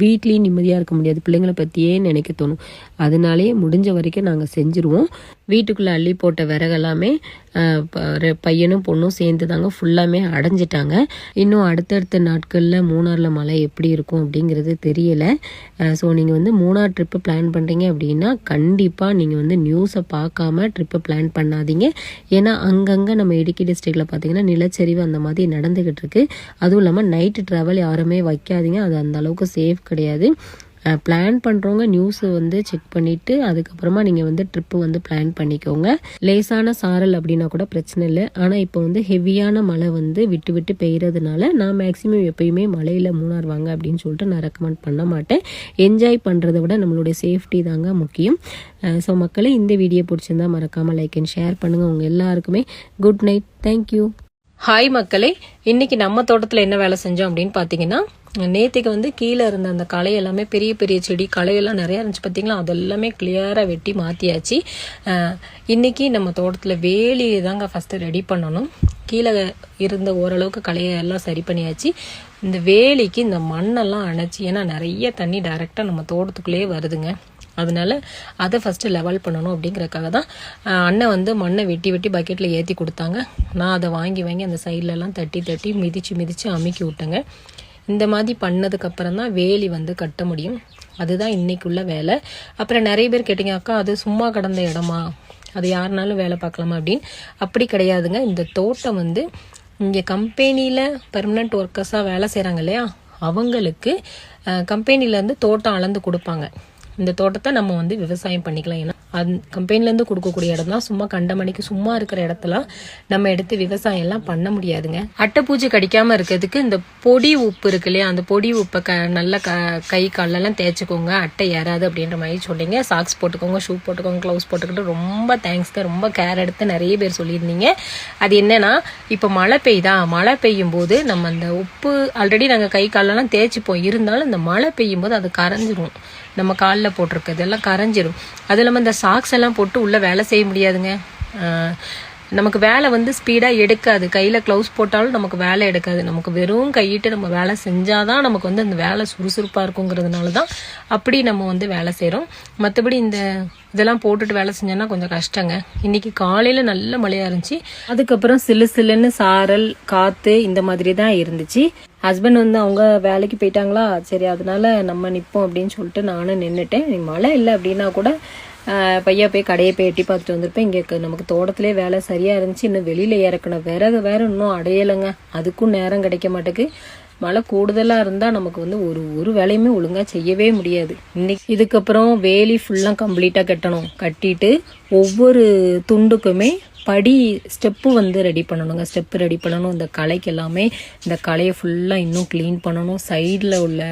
வீட்லேயும் நிம்மதியாக இருக்க முடியாது, பிள்ளைங்களை பற்றியே நினைக்க தோணும். அதனாலேயே முடிஞ்ச வரைக்கும் நாங்கள் செஞ்சுருவோம். வீட்டுக்குள்ளே அள்ளி போட்ட விறகெல்லாமே பையனும் பொண்ணும் சேர்ந்து தாங்க ஃபுல்லாமே அடைஞ்சிட்டாங்க. இன்னும் அடுத்தடுத்த நாட்களில் மூணாரில் மழை எப்படி இருக்கும் அப்படிங்கிறது தெரியலை. ஸோ நீங்கள் வந்து மூணார் ட்ரிப்பு பிளான் பண்ணுறீங்க அப்படின்னா கண்டிப்பாக நீங்கள் வந்து நியூஸை பார்க்காம ட்ரிப்பை பிளான் பண்ணாதீங்க. ஏன்னா அங்கங்கே நம்ம இடுக்கி டிஸ்ட்ரிக்டில் பார்த்தீங்கன்னா நிலச்சரிவு அந்த மாதிரி நடந்துக்கிட்டு இருக்கு. அதுவும் இல்லாமல் நைட்டு ட்ராவல் யாருமே வைக்காதீங்க, அது அந்த அளவுக்கு சேஃப் கிடையாது. பிளான் பண்ணுறவங்க நியூஸை வந்து செக் பண்ணிவிட்டு அதுக்கப்புறமா நீங்கள் வந்து ட்ரிப்பு வந்து பிளான் பண்ணிக்கோங்க. லேசான சாரல் அப்படின்னா கூட பிரச்சனை இல்லை. ஆனால் இப்போ வந்து ஹெவியான மழை வந்து விட்டு விட்டு பெய்கிறதுனால நான் மேக்ஸிமம் எப்பயுமே மழையில் மூணார் வாங்க அப்படின்னு சொல்லிட்டு நான் ரெக்கமெண்ட் பண்ண மாட்டேன். என்ஜாய் பண்ணுறதை விட நம்மளுடைய சேஃப்டி தாங்க முக்கியம். ஸோ மக்களே, இந்த வீடியோ பிடிச்சிருந்தா மறக்காமல் லைக் அண்ட் ஷேர் பண்ணுங்கள். உங்கள் எல்லாருக்குமே குட் நைட். தேங்க்யூ. ஹாய் மக்களே, இன்னைக்கு நம்ம தோட்டத்தில் என்ன வேலை செஞ்சோம் அப்படின்னு பார்த்தீங்கன்னா, நேற்றுக்கு வந்து கீழே இருந்த அந்த களை எல்லாமே பெரிய பெரிய செடி களையெல்லாம் நிறையா இருந்துச்சு பார்த்தீங்களா, அதெல்லாமே கிளியராக வெட்டி மாற்றியாச்சு. இன்னைக்கு நம்ம தோட்டத்தில் வேலி தாங்க ஃபஸ்ட்டு ரெடி பண்ணணும். கீழே இருந்த ஓரளவுக்கு களையெல்லாம் சரி பண்ணியாச்சு. இந்த வேலிக்கு இந்த மண்ணெல்லாம் அணைச்சி, ஏன்னா நிறைய தண்ணி டைரெக்டாக நம்ம தோட்டத்துக்குள்ளேயே வருதுங்க, அதனால அதை ஃபஸ்ட்டு லெவல் பண்ணணும் அப்படிங்கிறக்காக தான் அண்ணன் வந்து மண்ணை வெட்டி வெட்டி பக்கெட்டில் ஏற்றி கொடுத்தாங்க. நான் அதை வாங்கி அந்த சைட்லலாம் தட்டி தட்டி மிதித்து அமுக்கி விட்டேங்க. இந்த மாதிரி பண்ணதுக்கப்புறம் தான் வேலி வந்து கட்ட முடியும். அதுதான் இன்றைக்குள்ள வேலை. அப்புறம் நிறைய பேர் கேட்டிங்க, அக்கா அது சும்மா கடந்த இடமா, அது யாருனாலும் வேலை பார்க்கலாமா அப்படின்னு. அப்படி கிடையாதுங்க. இந்த தோட்டம் வந்து இங்கே கம்பெனியில் பெர்மனண்ட் ஒர்க்கர்ஸாக வேலை செய்கிறாங்க இல்லையா, அவங்களுக்கு கம்பெனிலேருந்து தோட்டம் அளந்து கொடுப்பாங்க. இந்த தோட்டத்தை நம்ம வந்து விவசாயம் பண்ணிக்கலாம். ஏன்னா கம்பெனிலேருந்து கொடுக்கக்கூடிய இடம் தான், சும்மா கண்டமணிக்கு சும்மா இருக்கிற இடத்துல நம்ம எடுத்து விவசாயம் எல்லாம் பண்ண முடியாதுங்க. அட்டைப்பூச்சி கடிக்காமல் இருக்கிறதுக்கு இந்த பொடி உப்பு இருக்கு இல்லையா, அந்த பொடி உப்பை நல்லா கை காலெல்லாம் தேய்ச்சிக்கோங்க, அட்டை ஏறாது அப்படின்ற மாதிரி சொல்லிங்க. சாக்ஸ் போட்டுக்கோங்க, ஷூ போட்டுக்கோங்க, க்ளவுஸ் போட்டுக்கிட்டு. ரொம்ப தேங்க்ஸ்ங்க, ரொம்ப கேர் எடுத்து நிறைய பேர் சொல்லியிருந்தீங்க. அது என்னன்னா, இப்போ மழை பெய்யும் போது நம்ம அந்த உப்பு ஆல்ரெடி நாங்கள் கை காலெல்லாம் தேய்ச்சிப்போம், இருந்தாலும் இந்த மழை பெய்யும் போது அது கரைஞ்சிரும், நம்ம காலில் போட்டிருக்கிறது எல்லாம் கரைஞ்சிரும். அது இல்லாமல் இந்த சாக்ஸ் எல்லாம் போட்டு உள்ளே வேலை செய்ய முடியாதுங்க. நமக்கு வேலை வந்து ஸ்பீடாக எடுக்காது. கையில் க்ளவுஸ் போட்டாலும் நமக்கு வேலை எடுக்காது. நமக்கு வெறும் கையிட்டு நம்ம வேலை செஞ்சாதான் நமக்கு வந்து அந்த வேலை சுறுசுறுப்பாக இருக்குங்கிறதுனால தான் அப்படி நம்ம வந்து வேலை செய்கிறோம். மற்றபடி இதெல்லாம் போட்டுட்டு வேலை செஞ்சோன்னா கொஞ்சம் கஷ்டங்க. இன்னைக்கு காலையில் நல்ல மழையாக இருந்துச்சு, அதுக்கப்புறம் சில்லுன்னு சாரல் காற்று இந்த மாதிரி தான் இருந்துச்சு. ஹஸ்பண்ட் வந்து அவங்க வேலைக்கு போயிட்டாங்களா, சரி அதனால நம்ம நிற்போம் அப்படின்னு சொல்லிட்டு நானும் நின்றுட்டேன். மழை இல்லை அப்படின்னா கூட பையா போய் கடையை போய் எட்டி பார்த்துட்டு வந்திருப்பேன். இங்கே நமக்கு தோட்டத்திலே வேலை சரியாக இருந்துச்சு. இன்னும் வெளியில் இறக்கணும் விறகு வேறு இன்னும் அடையலைங்க, அதுக்கும் நேரம் கிடைக்க மாட்டேக்கு. மழை கூடுதலாக இருந்தால் நமக்கு வந்து ஒரு வேலையுமே ஒழுங்காக செய்யவே முடியாது. இன்னைக்கு இதுக்கப்புறம் வேலி ஃபுல்லாக கம்ப்ளீட்டாக கட்டணும். கட்டிட்டு ஒவ்வொரு துண்டுக்குமே படி ஸ்டெப்பு வந்து ரெடி பண்ணணுங்க. ஸ்டெப்பு ரெடி பண்ணணும். இந்த களைக்கு எல்லாமே இந்த களையை ஃபுல்லாக இன்னும் க்ளீன் பண்ணணும். சைடில் உள்ள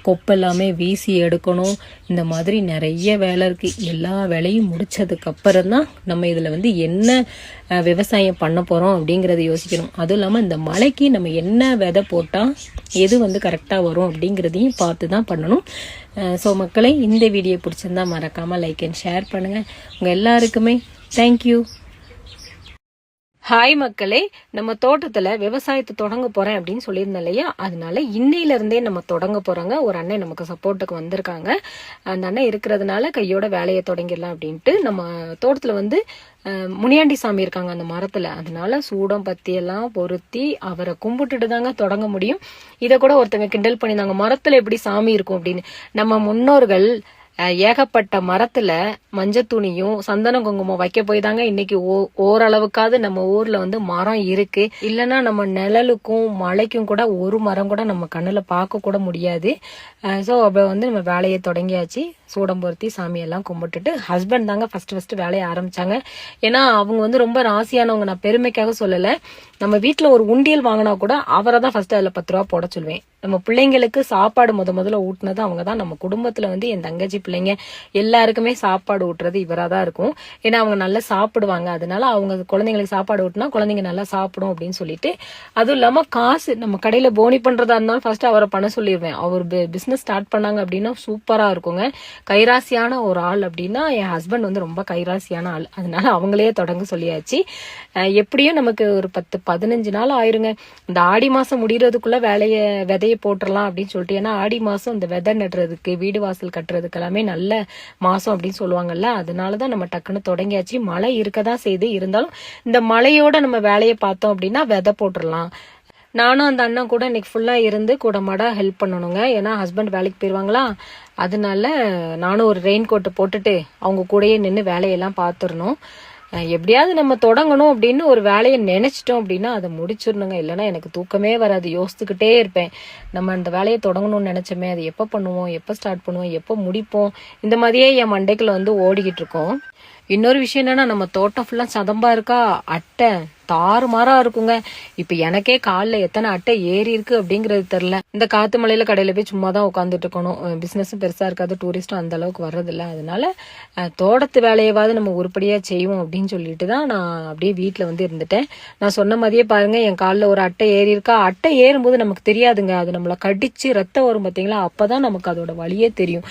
கொப்பெல்லாமே வீசி எடுக்கணும். இந்த மாதிரி நிறைய வேலை இருக்குது. எல்லா வேலையும் முடிச்சதுக்கப்புறம் தான் நம்ம இதில் வந்து என்ன விவசாயம் பண்ண போகிறோம் அப்படிங்கிறத யோசிக்கணும். அதுவும் இல்லாமல் இந்த மழைக்கு நம்ம என்ன விதை போட்டால் எது வந்து கரெக்டாக வரும் அப்படிங்கிறதையும் பார்த்து தான் பண்ணணும். ஸோ மக்களை, இந்த வீடியோ பிடிச்சிருந்தா மறக்காமல் லைக் அண்ட் ஷேர் பண்ணுங்கள். உங்கள் எல்லாருக்குமே தேங்க்யூ. ஹாய் மக்களே, நம்ம தோட்டத்தில் விவசாயத்தை தொடங்க போகிறேன் அப்படின்னு சொல்லியிருந்தேன் இல்லையா, அதனால இன்னையிலேருந்தே நம்ம தொடங்க போகிறோங்க. ஒரு அண்ணன் நமக்கு சப்போர்ட்டுக்கு வந்திருக்காங்க. அந்த அண்ணன் இருக்கிறதுனால கையோட வேலையை தொடங்கிடலாம் அப்படின்ட்டு நம்ம தோட்டத்தில் வந்து முனியாண்டி சாமி இருக்காங்க அந்த மரத்தில். அதனால சூடம் பத்தியெல்லாம் பொருத்தி அவரை கும்பிட்டுட்டு தாங்க தொடங்க முடியும். இதை கூட ஒருத்தங்க கிண்டல் பண்ணியிருந்தாங்க, மரத்தில் எப்படி சாமி இருக்கும் அப்படின்னு. நம்ம முன்னோர்கள் ஏகப்பட்ட மரத்துல மஞ்சள் துணியும் சந்தன குங்குமம் வைக்க போய் தாங்க இன்னைக்கு ஓரளவுக்காவது நம்ம ஊர்ல வந்து மரம் இருக்கு. இல்லைன்னா நம்ம நிழலுக்கும் மழைக்கும் கூட ஒரு மரம் கூட நம்ம கண்ணுல பார்க்க கூட முடியாது. ஸோ அப்ப வந்து நம்ம வேலையை தொடங்கியாச்சு. சூடம் பொருத்தி சாமியெல்லாம் கும்பிட்டுட்டு ஹஸ்பண்ட் தாங்க ஃபர்ஸ்ட் வேலையை ஆரம்பிச்சாங்க. ஏன்னா அவங்க வந்து ரொம்ப ராசியானவங்க. நான் பெருமைக்காக சொல்லலை. நம்ம வீட்டில் ஒரு உண்டியல் வாங்கினா கூட அவரை தான் ஃபர்ஸ்ட் அதில் 10 ரூபா போட சொல்லுவேன். நம்ம பிள்ளைங்களுக்கு சாப்பாடு முதல்ல ஊட்டினது அவங்க தான். நம்ம குடும்பத்தில் வந்து என் தங்கச்சி பிள்ளைங்க எல்லாருக்குமே சாப்பாடு ஊட்டுறது இவராக தான் இருக்கும். ஏன்னா அவங்க நல்லா சாப்பிடுவாங்க. அதனால அவங்க குழந்தைங்களுக்கு சாப்பாடு ஊட்டினா குழந்தைங்க நல்லா சாப்பிடும் அப்படின்னு சொல்லிட்டு. அதுவும் இல்லாமல் காசு நம்ம கடையில் போனி பண்ணுறதா இருந்தாலும் ஃபர்ஸ்ட் அவரை பண்ண சொல்லிடுவேன். அவர் பிஸ்னஸ் ஸ்டார்ட் பண்ணாங்க அப்படின்னா சூப்பராக இருக்குங்க. கைராசியான ஒரு ஆள் அப்படின்னா என் ஹஸ்பண்ட் வந்து ரொம்ப கைராசியான ஆள். அதனால அவங்களே தொடங்க சொல்லியாச்சு. எப்படியும் நமக்கு ஒரு 10-15 நாள் ஆயிருங்க. இந்த ஆடி மாசம் முடிகிறதுக்குள்ள விதையை போட்டுடலாம் அப்படின்னு சொல்லிட்டு. ஏன்னா ஆடி மாசம் இந்த விதை நடுறதுக்கு வீடு வாசல் கட்டுறதுக்கு எல்லாமே நல்ல மாசம் அப்படின்னு சொல்லுவாங்கல்ல. அதனாலதான் நம்ம டக்குன்னு தொடங்கியாச்சு. மழை இருக்கதான் செய்து, இருந்தாலும் இந்த மழையோட நம்ம வேலையை பார்த்தோம் அப்படின்னா விதை போட்டுடலாம். நானும் அந்த அண்ணன் கூட இன்னைக்கு ஃபுல்லா இருந்து கூட மாட ஹெல்ப் பண்ணணுங்க. ஏன்னா ஹஸ்பண்ட் வேலைக்கு போயிடுவாங்களா. அதனால நானும் ஒரு ரெயின் கோட்டு போட்டுட்டு அவங்க கூடயே நின்று வேலையெல்லாம் பார்த்துடணும். எப்படியாவது நம்ம தொடங்கணும் அப்படின்னு ஒரு வேலையை நினைச்சிட்டோம் அப்படின்னா அதை முடிச்சிடணுங்க. இல்லைன்னா எனக்கு தூக்கமே வராது. யோசிச்சுக்கிட்டே இருப்பேன். நம்ம அந்த வேலையை தொடங்கணும்னு நினைச்சோமே, அது எப்போ பண்ணுவோம், எப்போ ஸ்டார்ட் பண்ணுவோம், எப்போ முடிப்போம், இந்த மாதிரியே என் மண்டைக்குள்ள வந்து ஓடிக்கிட்டு இருக்கோம். இன்னொரு விஷயம் என்னன்னா, நம்ம தோட்டம் ஃபுல்லா சதம்பா இருக்கா, அட்டை தாறுமாறா இருக்குங்க. இப்ப எனக்கே காலில் எத்தனை அட்டை ஏறி இருக்கு அப்படிங்கறது தெரியல. இந்த காத்து மலையில கடையில போய் சும்மா தான் உட்காந்துட்டு இருக்கணும். பிசினஸும் பெருசா இருக்காது, டூரிஸ்டும் அந்த அளவுக்கு வர்றதில்ல. அதனால தோட்டத்து வேலையவாது நம்ம உருப்படியா செய்வோம் அப்படின்னு சொல்லிட்டு தான் நான் அப்படியே வீட்டுல வந்து இருந்துட்டேன். நான் சொன்ன மாதிரியே பாருங்க, என் காலில் ஒரு அட்டை ஏறி இருக்கா. அட்டை ஏறும்போது நமக்கு தெரியாதுங்க, அது நம்மள கடிச்சு ரத்தம் வரும் பாத்தீங்களா, அப்பதான் நமக்கு அதோட வலியே தெரியும்.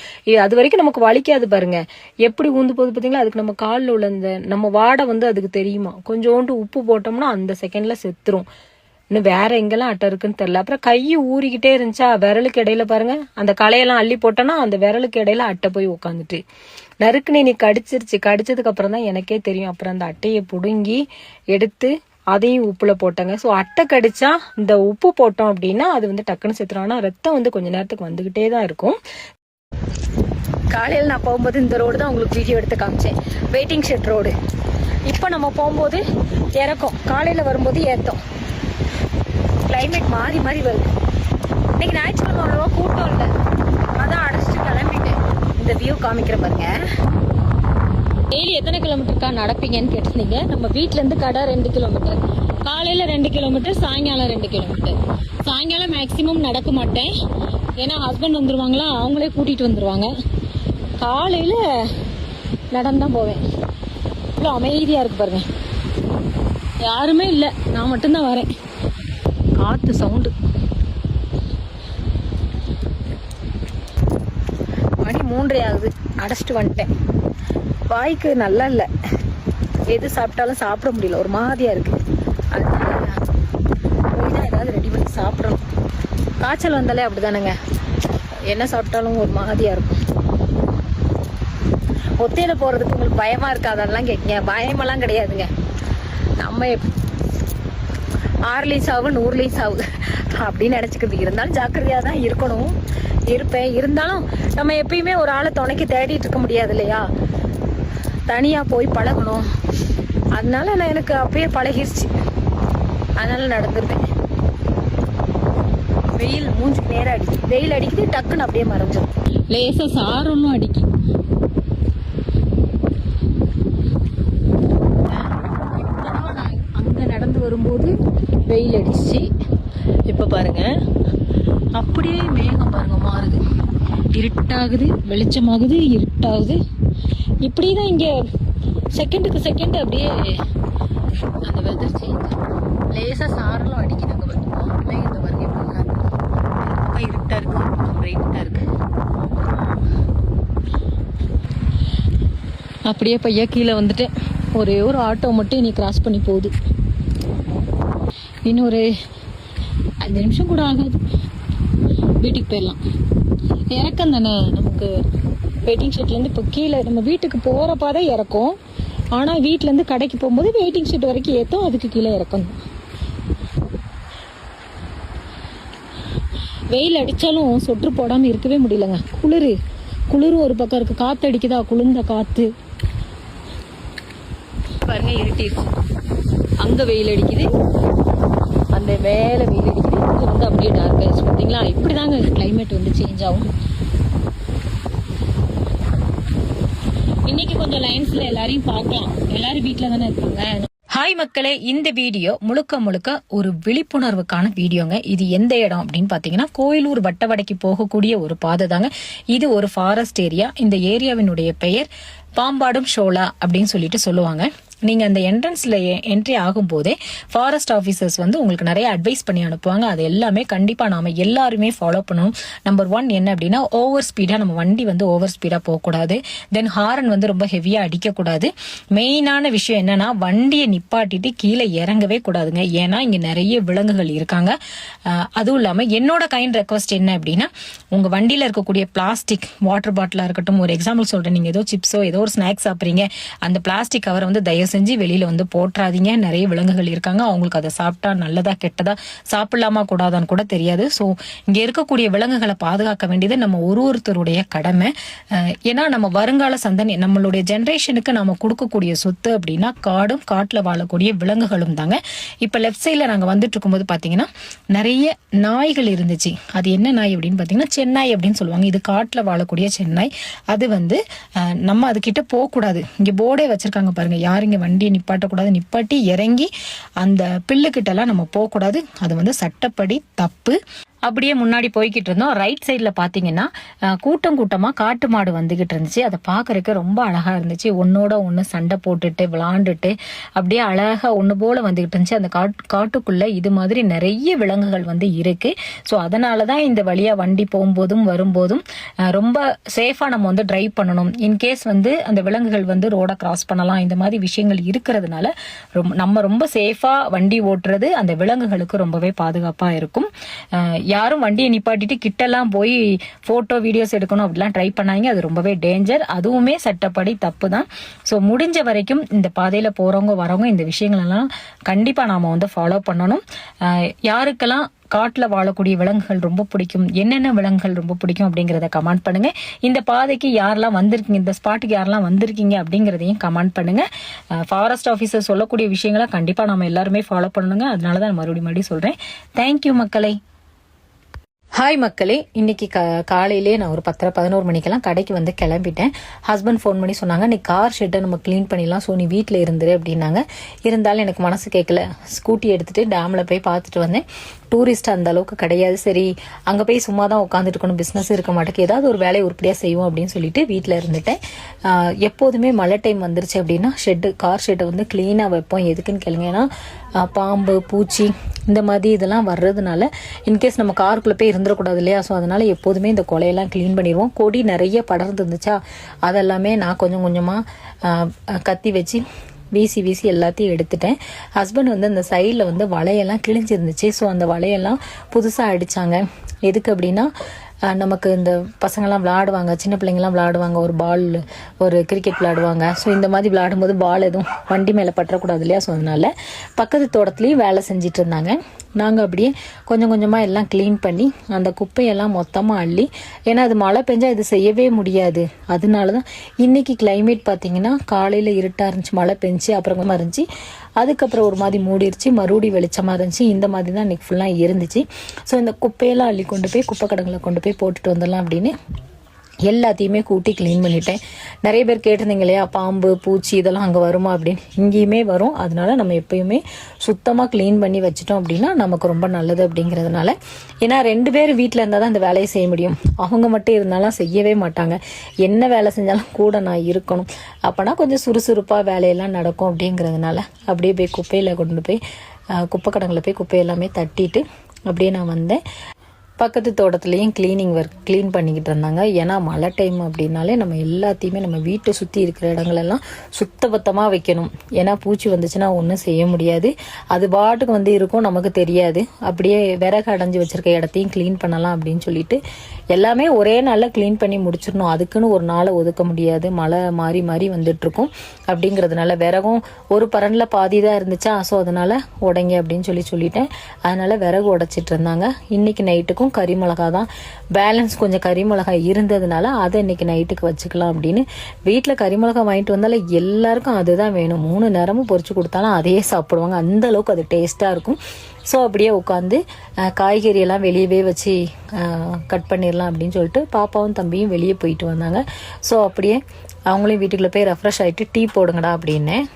அது வரைக்கும் நமக்கு வலிக்காது பாருங்க. எப்படி ஊந்து போகுது பாத்தீங்களா, அதுக்கு நம்ம காலில் உள்ள இந்த நம்ம வாடை வந்து அதுக்கு தெரியுமா. கொஞ்சோண்டு உப்பு போட்டோம்னா அந்த செகண்ட்ல செத்துரும். இன்னும் வேற எங்கெல்லாம் அட்டை இருக்குன்னு தெரியல. அப்புறம் கையை ஊறிக்கிட்டே இருந்துச்சா, விரலுக்கு இடையில பாருங்க அந்த களையெல்லாம் அள்ளி போட்டோன்னா அந்த விரலுக்கு இடையில அட்டை போய் உட்காந்துட்டு நறுக்குன்னு நீ கடிச்சிருச்சு. கடிச்சதுக்கு அப்புறம் தான் எனக்கே தெரியும். அப்புறம் அந்த அட்டையை புடுங்கி எடுத்து அதையும் உப்புல போட்டாங்க. ஸோ அட்டை கடிச்சா இந்த உப்பு போட்டோம் அப்படின்னா அது வந்து டக்குன்னு செத்துரும். ஆனா ரத்தம் வந்து கொஞ்ச நேரத்துக்கு வந்துகிட்டே தான் இருக்கும். காலையில் நான் போகும்போது இந்த ரோடு தான் உங்களுக்கு வீடியோ எடுத்து காமிச்சேன், வெயிட்டிங் ஷெட் ரோடு. இப்போ நம்ம போகும்போது இறக்கும், காலையில் வரும்போது ஏற்றோம். கிளைமேட் மாறி மாறி வருது. இன்னைக்கு ஞாயிற்றுக்கிழமை அவ்வளோவா கூட்டம் இல்லை, அதான் அடைச்சிட்டு கிளம்பிட்டேன். இந்த வியூ காமிக்கிற பாருங்க. டெய்லி எத்தனை கிலோமீட்டருக்கா நடப்பீங்கன்னு கேட்டிருந்தீங்க. நம்ம வீட்டிலேருந்து கடை 2 கிலோமீட்டர், காலையில் 2 கிலோமீட்டர், சாயங்காலம் 2 கிலோமீட்டர். சாயங்காலம் மேக்சிமம் நடக்க மாட்டேன், ஏன்னா ஹஸ்பண்ட் வந்துருவாங்களா, அவங்களே கூட்டிகிட்டு வந்துடுவாங்க. காலையில் நடந்தான் போவேன். இவ்வளோ அமைதியாக இருக்கு பாருங்க, யாருமே இல்லை, நான் மட்டும்தான் வரேன். காற்று சவுண்டு. மணி 3 ஆகுது, அடைச்சிட்டு வந்துட்டேன். வாய்க்கு நல்லா இல்லை, எது சாப்பிட்டாலும் சாப்பிட முடியல, ஒரு மாதிரியாக இருக்குது. அதனால போய் தான் ஏதாவது ரெடி பண்ணி சாப்பிடணும். காய்ச்சல் வந்தாலே அப்படிதானுங்க, என்ன சாப்பிட்டாலும் ஒரு மாதிரியாக இருக்கும். ஒத்தையில போகிறதுக்கு உங்களுக்கு பயமாக இருக்காதெல்லாம் கேட்குங்க. பயமெல்லாம் கிடையாதுங்க. நம்ம 6 சாவு 100 சாவு அப்படின்னு நினச்சிக்கிறது. இருந்தாலும் ஜாக்கிரதையாக தான் இருப்பேன். இருந்தாலும் நம்ம எப்பயுமே ஒரு ஆளை துணைக்கு தேடிட்டு இருக்க முடியாது இல்லையா, தனியாக போய் பழகணும். அதனால நான் எனக்கு அப்பயே பழகிருச்சு, அதனால நடந்துருவேன். வெயில் மூஞ்சுக்கு நேரம் அடிக்குது, வெயில் அடிக்குது, டக்குன்னு அப்படியே மறைஞ்சிடும். லேசாக சாரலும் அடிக்கும். வரும்போது வெயில் அடிச்சு, இப்போ பாருங்க அப்படியே மேகம் பாருங்க மாறுது, இருட்டாகுது, வெளிச்சமாகுது, இருட்டாகுது. இப்படி தான் இங்கே செகண்டுக்கு செகண்ட் அப்படியே அந்த வெதர் சேஞ்ச். லேசாக சாரலும் அடிக்கிறாங்க பாருங்க. இந்த பாருங்க இப்போ இருட்டாக இருக்குது, பிரைட்டாக இருக்குது. அப்படியே பையா கீழே வந்துட்டேன். ஒரே ஒரு ஆட்டோ மட்டும் இனி கிராஸ் பண்ணி போகுது. இன்னும் ஒரு 5 நிமிஷம் கூட ஆகாது, வீட்டுக்கு போயிடலாம். இறக்கம் தானே நமக்கு. வெயிட்டிங் ஷெட்லேருந்து இப்போ கீழே நம்ம வீட்டுக்கு போகிறப்பா தான் இறக்கும். ஆனால் வீட்டிலேருந்து கடைக்கு போகும்போது வெயிட்டிங் ஷெட் வரைக்கும் ஏற்றும், அதுக்கு கீழே இறக்கும். வெயில் அடித்தாலும் சொட்டு போடாமல் இருக்கவே முடியலங்க. குளிரும் ஒரு பக்கம் இருக்குது, காற்று அடிக்குதா, குளிர்ந்த காற்று பாருங்க. இருட்டிடுச்சு, அங்கே வெயில் அடிக்குது, அந்த மேலே வெயில் அடிக்குது, இங்கே வந்து அப்படியே டார்க் ஆயிடுச்சு. பார்த்தீங்களா, இப்படி தாங்க கிளைமேட் வந்து சேஞ்ச் ஆகும். இன்னைக்கு கொஞ்சம் லைன்ஸ்ல எல்லாரையும் பார்க்கலாம், எல்லாரும் வீட்டில் தானே இருக்காங்க. ஹாய் மக்களே, இந்த வீடியோ முழுக்க ஒரு விழிப்புணர்வுக்கான வீடியோங்க. இது எந்த இடம் அப்படின்னு பார்த்தீங்கன்னா, கோயிலூர் வட்டவடைக்கு போகக்கூடிய ஒரு பாதை தாங்க. இது ஒரு ஃபாரஸ்ட் ஏரியா. இந்த ஏரியாவினுடைய பெயர் பாம்பாடும் ஷோலா அப்படின்னு சொல்லிட்டு சொல்லுவாங்க. நீங்கள் அந்த என்ட்ரன்ஸில் என்ட்ரி ஆகும்போதே ஃபாரஸ்ட் ஆஃபீஸர்ஸ் வந்து உங்களுக்கு நிறைய அட்வைஸ் பண்ணி அனுப்புவாங்க. அது எல்லாமே கண்டிப்பாக நாம் எல்லாருமே ஃபாலோ பண்ணணும். நம்பர் 1 என்ன அப்படின்னா, ஓவர் ஸ்பீடாக நம்ம வண்டி வந்து ஓவர் ஸ்பீடாக போகக்கூடாது. தென் ஹாரன் வந்து ரொம்ப ஹெவியாக அடிக்கக்கூடாது. மெயினான விஷயம் என்னன்னா, வண்டியை நிப்பாட்டிட்டு கீழே இறங்கவே கூடாதுங்க. ஏன்னா இங்கே நிறைய விலங்குகள் இருக்காங்க. அதுவும் இல்லாமல் என்னோட கைண்ட் ரெக்வஸ்ட் என்ன அப்படின்னா, உங்கள் வண்டியில் இருக்கக்கூடிய பிளாஸ்டிக் வாட்டர் பாட்டிலாக இருக்கட்டும், ஒரு எக்ஸாம்பிள் சொல்கிறேன், நீங்கள் ஏதோ சிப்ஸோ ஏதோ ஒரு ஸ்நாக்ஸ் சாப்பிட்றீங்க, அந்த பிளாஸ்டிக் கவரை வந்து தயவு செஞ்சு வெளியில வந்து போட்டுறாதீங்க. நிறைய விலங்குகள் இருக்காங்க, அவங்களுக்கு அதை சாப்பிட்டா நல்லதா கெட்டதா, சாப்பிடலாமா கூடாதான்னு கூட தெரியாது. ஸோ இங்க இருக்கக்கூடிய விலங்குகளை பாதுகாக்க வேண்டியது நம்ம ஒருத்தருடைய கடமை. ஏன்னா நம்ம வருங்கால சந்தனி, நம்மளுடைய ஜென்ரேஷனுக்கு நம்ம கொடுக்கக்கூடிய சொத்து அப்படின்னா காடும் காட்டுல வாழக்கூடிய விலங்குகளும் தாங்க. இப்ப லெஃப்ட் சைட்ல நாங்க வந்துட்டு இருக்கும்போது பாத்தீங்கன்னா நிறைய நாய்கள் இருந்துச்சு. அது என்ன நாய் அப்படின்னு பாத்தீங்கன்னா சென்னாய் அப்படின்னு சொல்லுவாங்க. இது காட்டுல வாழக்கூடிய சென்னாய். அது வந்து நம்ம அது கிட்ட போக கூடாது. இங்க போர்டே வச்சிருக்காங்க பாருங்க, யாருங்க வண்டியை நிப்பாட்டக்கூடாது, நிப்பாட்டி இறங்கி அந்த பில்லுக்கிட்ட எல்லாம் நம்ம போகக்கூடாது. அது வந்து சட்டப்படி தப்பு. அப்படியே முன்னாடி போய்கிட்டு இருந்தோம். ரைட் சைட்ல பாத்தீங்கன்னா கூட்டமா காட்டு மாடு வந்துகிட்டு இருந்துச்சு. அதை பாக்குறதுக்கு ரொம்ப அழகா இருந்துச்சு. ஒன்னோட ஒண்ணு சண்டை போட்டுட்டு விளாண்டுட்டு அப்படியே அழகா ஒண்ணு போல வந்துகிட்டு இருந்துச்சு. அந்த காட்டுக்குள்ள இது மாதிரி நிறைய விலங்குகள் வந்து இருக்கு. ஸோ அதனாலதான் இந்த வழியா வண்டி போகும்போதும் வரும்போதும் ரொம்ப சேஃபா நம்ம வந்து டிரைவ் பண்ணணும். இன்கேஸ் வந்து அந்த விலங்குகள் வந்து ரோட கிராஸ் பண்ணலாம், இந்த மாதிரி விஷயங்கள் இருக்கிறதுனால நம்ம ரொம்ப சேஃபா வண்டி ஓட்டுறது அந்த விலங்குகளுக்கு ரொம்பவே பாதுகாப்பா இருக்கும். யாரும் வண்டியை நிப்பாட்டிட்டு கிட்டெல்லாம் போய் போட்டோ வீடியோஸ் எடுக்கணும் அப்படிலாம் ட்ரை பண்ணாங்க. அது ரொம்பவே டேஞ்சர். அதுவுமே சட்டப்படி தப்பு தான். ஸோ முடிஞ்ச வரைக்கும் இந்த பாதையில போறவங்க வரவங்க இந்த விஷயங்கள் எல்லாம் கண்டிப்பா நாம வந்து ஃபாலோ பண்ணணும். யாருக்கெல்லாம் காட்டுல வாழக்கூடிய விலங்குகள் ரொம்ப பிடிக்கும், என்னென்ன விலங்குகள் ரொம்ப பிடிக்கும் அப்படிங்கறத கமெண்ட் பண்ணுங்க. இந்த பாதைக்கு யாரெல்லாம் வந்திருக்கீங்க, இந்த ஸ்பாட்டுக்கு யாரெல்லாம் வந்திருக்கீங்க அப்படிங்கறதையும் கமெண்ட் பண்ணுங்க. ஃபாரஸ்ட் ஆபீசர் சொல்லக்கூடிய விஷயங்களை கண்டிப்பா நம்ம எல்லாருமே ஃபாலோ பண்ணணுங்க. அதனாலதான் மறுபடியும் சொல்றேன். தேங்க்யூ மக்களே. ஹாய் மக்களே, இன்னைக்கு காலையிலே நான் ஒரு 10-11 மணிக்கெல்லாம் கடைக்கு வந்து கிளம்பிட்டேன். ஹஸ்பண்ட் ஃபோன் பண்ணி சொன்னாங்க, நீ கார் ஷெட்டை நம்ம கிளீன் பண்ணிடலாம், ஸோ நீ வீட்டில் இருந்துரு அப்படின்னாங்க. இருந்தாலும் எனக்கு மனசு கேட்கல. ஸ்கூட்டி எடுத்துட்டு டேமில் போய் பார்த்துட்டு வந்தேன். டூரிஸ்ட் அந்த அளவுக்கு கிடையாது. சரி அங்கே போய் சும்மா தான் உட்காந்துட்டு இருக்கணும், பிஸ்னஸ் இருக்க மாட்டேங்குது, ஏதாவது ஒரு வேலையை உருப்படியாக செய்வோம் அப்படின்னு சொல்லிட்டு வீட்டில் இருந்துட்டேன். எப்போதுமே மழை டைம் வந்துருச்சு அப்படின்னா கார் ஷெட்டை வந்து கிளீனாக வைப்போம். எதுக்குன்னு கேளுங்க, ஏன்னா பாம்பு பூச்சி இந்த மாதிரி இதெல்லாம் வர்றதுனால இன்கேஸ் நம்ம காருக்குள்ளே போய் இருந்துடக்கூடாது இல்லையா. ஸோ அதனால எப்போதுமே இந்த கொலையெல்லாம் கிளீன் பண்ணிடுவோம். கொடி நிறைய படர்ந்து இருந்துச்சா, அதெல்லாமே நான் கொஞ்சம் கொஞ்சமாக கத்தி வச்சு வீசி எல்லாத்தையும் எடுத்துட்டேன். ஹஸ்பண்ட் வந்து அந்த சைடில் வந்து வலையெல்லாம் கிழிஞ்சிருந்துச்சு. ஸோ அந்த வலையெல்லாம் புதுசாக அடித்தாங்க. எதுக்கு அப்படின்னா, நமக்கு இந்த பசங்கள்லாம் விளையாடுவாங்க, சின்ன பிள்ளைங்கள்லாம் விளையாடுவாங்க, ஒரு கிரிக்கெட் விளையாடுவாங்க. ஸோ இந்த மாதிரி விளையாடும்போது பால் எதுவும் வண்டி மேலே பற்றக்கூடாது இல்லையா. ஸோ அதனால பக்கத்து தோட்டத்துலேயும் வேலை செஞ்சுட்டு இருந்தாங்க. நாங்கள் அப்படியே கொஞ்சம் கொஞ்சமாக எல்லாம் க்ளீன் பண்ணி அந்த குப்பையெல்லாம் மொத்தமாக அள்ளி, ஏன்னா அது மழை பெஞ்சால் இது செய்யவே முடியாது. அதனால தான் இன்றைக்கி கிளைமேட் பார்த்திங்கன்னா காலையில் இருட்டாக இருந்துச்சு, மழை பெஞ்சு அப்புறமா இருந்துச்சு, அதுக்கப்புறம் ஒரு மாதிரி மூடிருச்சு, மறுபடி வெளிச்சமாக இருந்துச்சு. இந்த மாதிரி தான் இன்றைக்கி ஃபுல்லாக இருந்துச்சு. ஸோ இந்த குப்பையெல்லாம் அள்ளி கொண்டு போய் குப்பை கடங்களை கொண்டு போய் போட்டுட்டு வந்துடலாம் அப்படின்னு எல்லாத்தையுமே கூட்டி க்ளீன் பண்ணிட்டேன். நிறைய பேர் கேட்டிருந்தீங்க இல்லையா, பாம்பு பூச்சி இதெல்லாம் அங்கே வருமா அப்படின்னு. இங்கேயுமே வரும். அதனால நம்ம எப்பயுமே சுத்தமாக க்ளீன் பண்ணி வச்சிட்டோம் அப்படின்னா நமக்கு ரொம்ப நல்லது அப்படிங்கிறதுனால. ஏன்னா 2 பேர் வீட்டில் இருந்தால் தான் இந்த வேலையை செய்ய முடியும். அவங்க மட்டும் இருந்தாலும் செய்யவே மாட்டாங்க. என்ன வேலை செஞ்சாலும் கூட நான் இருக்கணும். அப்போனா கொஞ்சம் சுறுசுறுப்பாக வேலையெல்லாம் நடக்கும் அப்படிங்கிறதுனால அப்படியே போய் குப்பையில் கொண்டு போய் குப்பை கடங்கில் போய் குப்பையெல்லாமே தட்டிட்டு அப்படியே நான் வந்தேன். பக்கத்து தோட்டத்துலேயும் க்ளீனிங் ஒர்க் க்ளீன் பண்ணிக்கிட்டு இருந்தாங்க. ஏன்னா மழை டைம் அப்படின்னாலே நம்ம எல்லாத்தையுமே நம்ம வீட்டை சுற்றி இருக்கிற இடங்களெல்லாம் சுத்தபத்தமாக வைக்கணும். ஏன்னா பூச்சி வந்துச்சுன்னா ஒன்றும் செய்ய முடியாது. அது பாட்டுக்கு வந்து இருக்கும், நமக்கு தெரியாது. அப்படியே விறகு அடைஞ்சு வச்சிருக்க இடத்தையும் க்ளீன் பண்ணலாம் அப்படின்னு சொல்லிட்டு எல்லாமே ஒரே நாளில் க்ளீன் பண்ணி முடிச்சிடணும். அதுக்குன்னு ஒரு நாளை ஒதுக்க முடியாது. மழை மாறி மாறி வந்துட்டுருக்கும். அப்படிங்கிறதுனால விறகும் ஒரு பரனில் பாதி தான் இருந்துச்சா, ஸோ அதனால் உடைங்க அப்படின்னு சொல்லிட்டேன். அதனால் விறகு உடைச்சிட்டு இருந்தாங்க. இன்றைக்கி நைட்டுக்கும் கறி மிளகா தான் பேலன்ஸ், கொஞ்சம் கறி மிளகா இருந்ததுனால அதை இன்னைக்கு நைட்டுக்கு வச்சுக்கலாம் அப்படின்னு. வீட்டில் கறி மிளகா வாங்கிட்டு வந்தாலும் எல்லாருக்கும் அதுதான் வேணும். 3 நேரமும் பொரிச்சு கொடுத்தாலும் அதையே சாப்பிடுவாங்க. அந்த அளவுக்கு அது டேஸ்ட்டாக இருக்கும். ஸோ அப்படியே உட்காந்து காய்கறியெல்லாம் வெளியவே வச்சு கட் பண்ணிடலாம் அப்படின்னு சொல்லிட்டு பாப்பாவும் தம்பியும் வெளியே போயிட்டு வந்தாங்க. ஸோ அப்படியே அவங்களையும் வீட்டுக்குள்ளே போய் ரெஃப்ரெஷ் ஆகிட்டு டீ போடுங்கடா அப்படின்னேன்.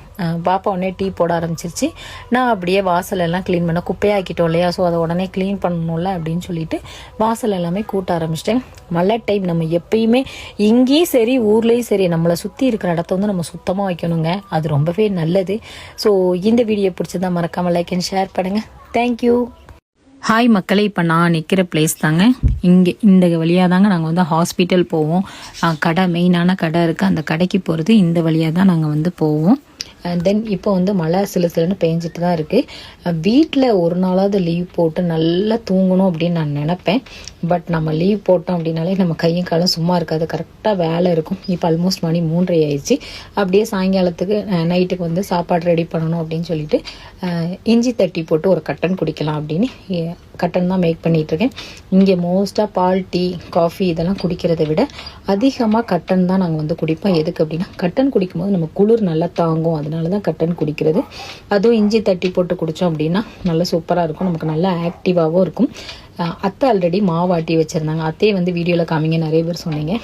பாப்பா உடனே டீ போட ஆரம்பிச்சிருச்சு. நான் அப்படியே வாசலெல்லாம் க்ளீன் பண்ண குப்பையாக்கிட்டோம் இல்லையா, ஸோ அதை உடனே க்ளீன் பண்ணணும்ல அப்படின்னு சொல்லிட்டு வாசல் எல்லாமே கூட்ட ஆரம்பிச்சிட்டேன். மழை டைம் நம்ம எப்பயுமே இங்கேயும் சரி ஊர்லேயும் சரி நம்மளை சுற்றி இருக்கிற இடத்த வந்து நம்ம சுத்தமாக வைக்கணுங்க. அது ரொம்பவே நல்லது. ஸோ இந்த வீடியோ பிடிச்சதா மறக்காமல் லைக் அண்ட் ஷேர் பண்ணுங்கள். தேங்க்யூ. ஹாய் மக்களே, இப்போ நான் நிற்கிற பிளேஸ் தாங்க. இங்கே இந்த வழியாக தாங்க நாங்கள் வந்து ஹாஸ்பிட்டல் போவோம். கடை, மெயினான கடை இருக்குது. அந்த கடைக்கு போகிறது இந்த வழியாக தான் நாங்கள் வந்து போவோம். தென் இப்போ வந்து மழை சிலுன்னு பெஞ்சிட்டு தான் இருக்குது. வீட்டில் ஒரு நாளாவது லீவ் போட்டு நல்லா தூங்கணும் அப்படின்னு நான் நினப்பேன். பட் நம்ம லீவ் போட்டோம் அப்படின்னாலே நம்ம கையும் காலம் சும்மா இருக்காது. கரெக்டாக வேலை இருக்கும். இப்போ ஆல்மோஸ்ட் மணி 3:30 ஆயிடுச்சு. அப்படியே சாயங்காலத்துக்கு நைட்டுக்கு வந்து சாப்பாடு ரெடி பண்ணணும் அப்படின்னு சொல்லிட்டு இஞ்சி தட்டி போட்டு ஒரு கட்டன் குடிக்கலாம் அப்படின்னு கட்டன் தான் மேக் பண்ணிகிட்ருக்கேன். இங்கே மோஸ்ட்டாக பால், டீ, காஃபி இதெல்லாம் குடிக்கிறத விட அதிகமாக கட்டன் தான் நாங்கள் வந்து குடிப்போம். எதுக்கு அப்படின்னா கட்டன் குடிக்கும்போது நம்ம குளிர் நல்லா தாங்கும். அதனால தான் கட்டன் குடிக்கிறது. அதுவும் இஞ்சி தட்டி போட்டு குடித்தோம் அப்படின்னா நல்லா சூப்பராக இருக்கும். நமக்கு நல்லா ஆக்டிவாகவும் இருக்கும். அத்தை ஆல்ரெடி மாவாட்டி வச்சுருந்தாங்க. அத்தையை வந்து வீடியோவில் காமிங்க நிறைய பேர் சொன்னீங்க.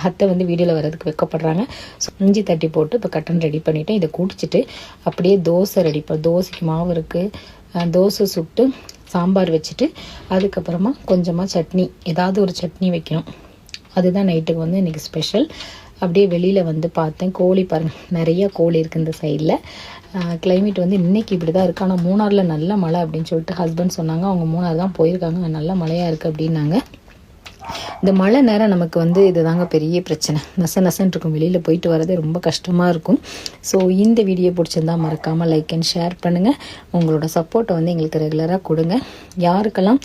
அத்தை வந்து வீடியோவில் வர்றதுக்கு வைக்கப்படுறாங்க. ஸோ இஞ்சி தட்டி போட்டு இப்போ கட்டன் ரெடி பண்ணிவிட்டேன். இதை குடிச்சிட்டு அப்படியே தோசை ரெடி தோசைக்கு மாவு இருக்குது. தோசை சுட்டு சாம்பார் வச்சுட்டு அதுக்கப்புறமா கொஞ்சமாக சட்னி, ஏதாவது ஒரு சட்னி வைக்கணும். அதுதான் நைட்டுக்கு வந்து இன்றைக்கி ஸ்பெஷல். அப்படியே வெளியில் வந்து பார்த்தேன், கோழி பாருங்கள், நிறைய கோழி இருக்குது இந்த சைடில். கிளைமேட் வந்து இன்றைக்கி இப்படி தான் இருக்குது. ஆனால் மூணாரில் நல்ல மழை அப்படின்னு சொல்லிட்டு ஹஸ்பண்ட் சொன்னாங்க. அவங்க மூணார் தான் போயிருக்காங்க, நல்ல மழையாக இருக்குது அப்படின்னாங்க. இந்த மழை நேரம் நமக்கு வந்து இதுதாங்க பெரிய பிரச்சனை. நசன்னு இருக்கும். வெளியில் போயிட்டு வரது ரொம்ப கஷ்டமாக இருக்கும். ஸோ இந்த வீடியோ பிடிச்சிருந்தா மறக்காமல் லைக் அண்ட் ஷேர் பண்ணுங்கள். உங்களோட சப்போர்ட்டை வந்து எங்களுக்கு ரெகுலராக கொடுங்க. யாருக்கெல்லாம்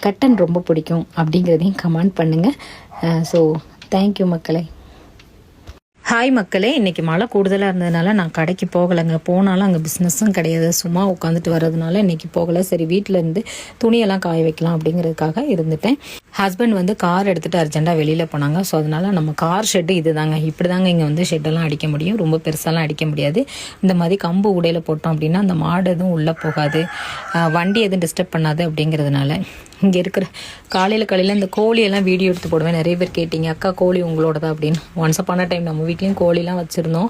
கட்டன் ரொம்ப பிடிக்கும் அப்படிங்கிறதையும் கமெண்ட் பண்ணுங்கள். ஸோ தேங்க்யூ மக்களே. ஹாய் மக்களே, இன்றைக்கி மழை கூடுதலாக இருந்ததுனால நான் கடைக்கு போகலைங்க. போனாலும் அங்கே பிஸ்னஸும் கிடையாது, சும்மா உட்காந்துட்டு வர்றதுனால இன்றைக்கி போகலை. சரி வீட்டில் இருந்து துணியெல்லாம் காய வைக்கலாம் அப்படிங்கிறதுக்காக இருந்துட்டேன். ஹஸ்பண்ட் வந்து கார் எடுத்துகிட்டு அர்ஜென்ட்டாக வெளியில் போனாங்க. ஸோ அதனால் நம்ம கார் ஷெட்டு இது தாங்க. இப்படி தாங்க இங்கே வந்து ஷெட்டெல்லாம் அடிக்க முடியும். ரொம்ப பெருசாலாம் அடிக்க முடியாது. இந்த மாதிரி கம்பு உடையில் போட்டோம் அப்படின்னா அந்த மாடு எதுவும் உள்ளே போகாது, வண்டி எதுவும் டிஸ்டர்ப் பண்ணாது. அப்படிங்கிறதுனால இங்கே இருக்கிற காலையில் இந்த கோழியெல்லாம் வீடியோ எடுத்து போடுவேன். நிறைய பேர் கேட்டிங்க, அக்கா கோழி உங்களோடதா அப்படின்னு. ஒன்ஸ் அப்பான டைம் நம்ம வீட்லேயும் கோழிலாம் வச்சுருந்தோம்.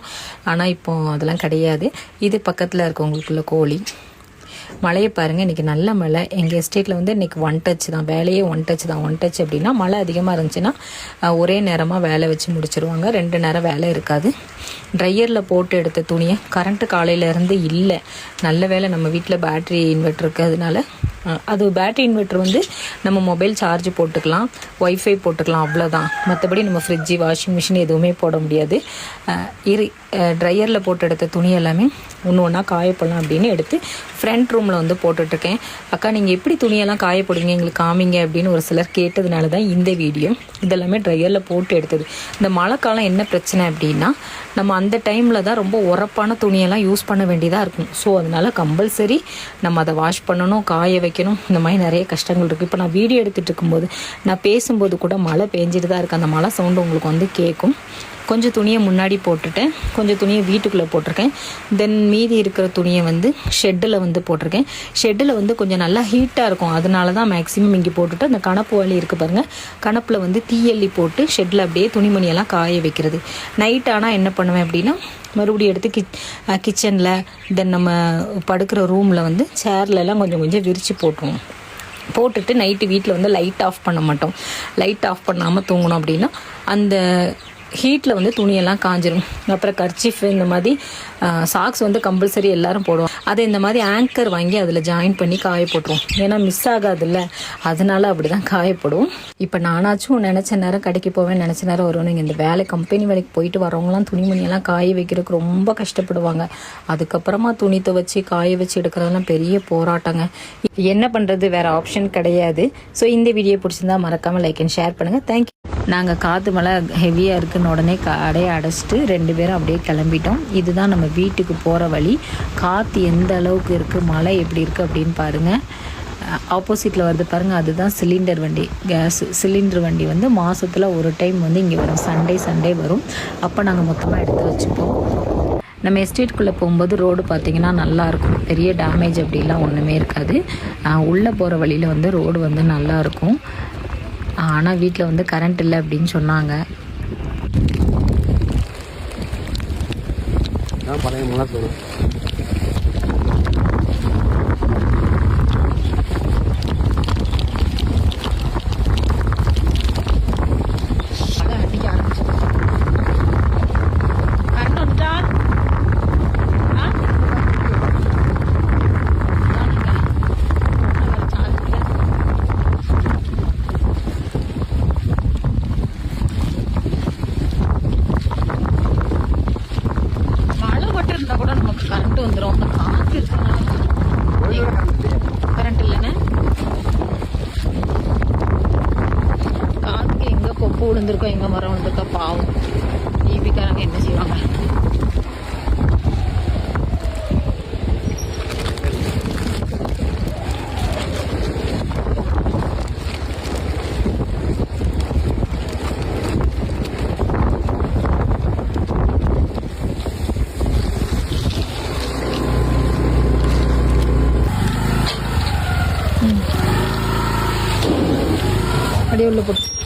ஆனால் இப்போ அதெல்லாம் கிடையாது. இது பக்கத்தில் இருக்கவங்களுக்குள்ள கோழி. மழையை பாருங்கள், இன்றைக்கி நல்ல மழை. எங்கள் எஸ்டேட்டில் வந்து இன்றைக்கி 1 டச் தான் வேலையே. 1 டச் தான். 1 டச் அப்படின்னா மழை அதிகமாக இருந்துச்சுன்னா ஒரே நேரமாக வேலை வச்சு முடிச்சிருவாங்க. 2 நேரம் வேலை இருக்காது. ட்ரையரில் போட்டு எடுத்த துணியை கரண்ட்டு காலையிலேருந்து இல்லை. நல்ல வேலை நம்ம வீட்டில் பேட்ரி இன்வெர்ட்டர் இருக்கிறதுனால. அது பேட்ரி இன்வெர்ட்டர் வந்து நம்ம மொபைல் சார்ஜ் போட்டுக்கலாம், ஒய்ஃபை போட்டுக்கலாம், அவ்வளோதான். மற்றபடி நம்ம ஃப்ரிட்ஜு, வாஷிங் மிஷின் எதுவுமே போட முடியாது. ட்ரையரில் போட்டு எடுத்த துணி எல்லாமே ஒன்று ஒன்றா காயப்படலாம் அப்படின்னு எடுத்து ஃப்ரண்ட் ரூமில் வந்து போட்டுட்ருக்கேன். அக்கா நீங்கள் எப்படி துணியெல்லாம் காயப்படுவீங்க, எங்களுக்கு காமிங்க அப்படின்னு ஒரு சிலர் கேட்டதுனால தான் இந்த வீடியோ. இதெல்லாமே ட்ரையரில் போட்டு எடுத்தது. இந்த மழை காலம் என்ன பிரச்சனை அப்படின்னா நம்ம அந்த டைமில் தான் ரொம்ப உரப்பான துணியெல்லாம் யூஸ் பண்ண வேண்டியதாக இருக்கும். ஸோ அதனால் கம்பல்சரி நம்ம அதை வாஷ் பண்ணணும், காய வைக்கணும். இந்த மாதிரி நிறைய கஷ்டங்கள் இருக்குது. இப்போ நான் வீடியோ எடுத்துகிட்டு இருக்கும்போது நான் பேசும்போது கூட மழை பெஞ்சிட்டு தான் இருக்குது. அந்த மழை சவுண்டு உங்களுக்கு வந்து கேட்கும். கொஞ்சம் துணியை முன்னாடி போட்டுட்டேன், கொஞ்சம் துணியை வீட்டுக்குள்ளே போட்டிருக்கேன். தென் மீதி இருக்கிற துணியை வந்து ஷெட்டில் வந்து போட்டிருக்கேன். ஷெட்டில் வந்து கொஞ்சம் நல்லா ஹீட்டாக இருக்கும், அதனால தான் மேக்ஸிமம் இங்கே போட்டுட்டு அந்த கணப்பு வலி இருக்குது பாருங்கள், கணப்பில் வந்து தீயள்ளி போட்டு ஷெட்டில் அப்படியே துணிமணியெல்லாம் காய வைக்கிறது. நைட் ஆனால் என்ன பண்ணுவேன் அப்படின்னா மறுபடியும் எடுத்து கிச்சனில் தென் நம்ம படுக்கிற ரூமில் வந்து சேர்லலாம் கொஞ்சம் கொஞ்சம் விரித்து போட்டுருவோம். போட்டுட்டு நைட்டு வீட்டில் வந்து லைட் ஆஃப் பண்ண மாட்டோம். லைட் ஆஃப் பண்ணாமல் தூங்கணும் அப்படின்னா அந்த ஹீட்டில் வந்து துணியெல்லாம் காஞ்சிரும். அப்புறம் கர்ச்சீஃப் இந்த மாதிரி சாக்ஸ் வந்து கம்பல்சரி எல்லாரும் போடுவோம். அதை இந்த மாதிரி ஆங்கர் வாங்கி அதில் ஜாயின் பண்ணி காய போட்டுருவோம். ஏன்னா மிஸ் ஆகாதுல்ல, அதனால அப்படி தான் காயப்படுவோம். இப்போ நானாச்சும் நினச்ச நேரம் கடைக்கு போவேன், நினச்ச நேரம் வருவேன். இந்த கம்பெனி வேலைக்கு போயிட்டு வரவங்களாம் துணிமணியெல்லாம் காய வைக்கிறதுக்கு ரொம்ப கஷ்டப்படுவாங்க. அதுக்கப்புறமா துணி துவைச்சி காய வச்சு எடுக்கிறதெல்லாம் பெரிய போராட்டங்க. என்ன பண்ணுறது, வேறு ஆப்ஷன் கிடையாது. ஸோ இந்த வீடியோ பிடிச்சிருந்தா மறக்காமல் லைக் அண்ட் ஷேர் பண்ணுங்கள். தேங்க்யூ. நாங்கள் காற்று மழை ஹெவியாக இருக்குன்னு உடனே கடையை அடைச்சிட்டு 2 பேரும் அப்படியே கிளம்பிட்டோம். இதுதான் நம்ம வீட்டுக்கு போகிற வழி. காற்று எந்த அளவுக்கு இருக்குது, மழை எப்படி இருக்குது அப்படின்னு பாருங்கள். ஆப்போசிட்டில் வருது பாருங்கள், அதுதான் சிலிண்டர் வண்டி, கேஸ் சிலிண்டர் வண்டி வந்து மாதத்தில் ஒரு டைம் வந்து இங்கே வரும். சண்டே வரும். அப்போ நாங்கள் மொத்தமாக எடுத்து வச்சுப்போம். நம்ம எஸ்டேட்குள்ளே போகும்போது ரோடு பார்த்திங்கன்னா நல்லாயிருக்கும், பெரிய டேமேஜ் அப்படிலாம் ஒன்றுமே இருக்காது. உள்ளே போகிற வழியில் வந்து ரோடு வந்து நல்லாயிருக்கும். ஆனால் வீட்டில் வந்து கரண்ட் இல்லை அப்படின்னு சொன்னாங்க. பழைய மழை தரும். கரண்ட் வந்துடும். காற்று இருக்கனால கரண்ட் இல்லைன்னு காற்றுக்கு எங்கே கொப்பு விழுந்திருக்கோம், எங்கே மரம் விழுந்திருக்கா பாவம். ஈபிக்காரங்க என்ன செய்வாங்க. அப்படியே உள்ள போட்டு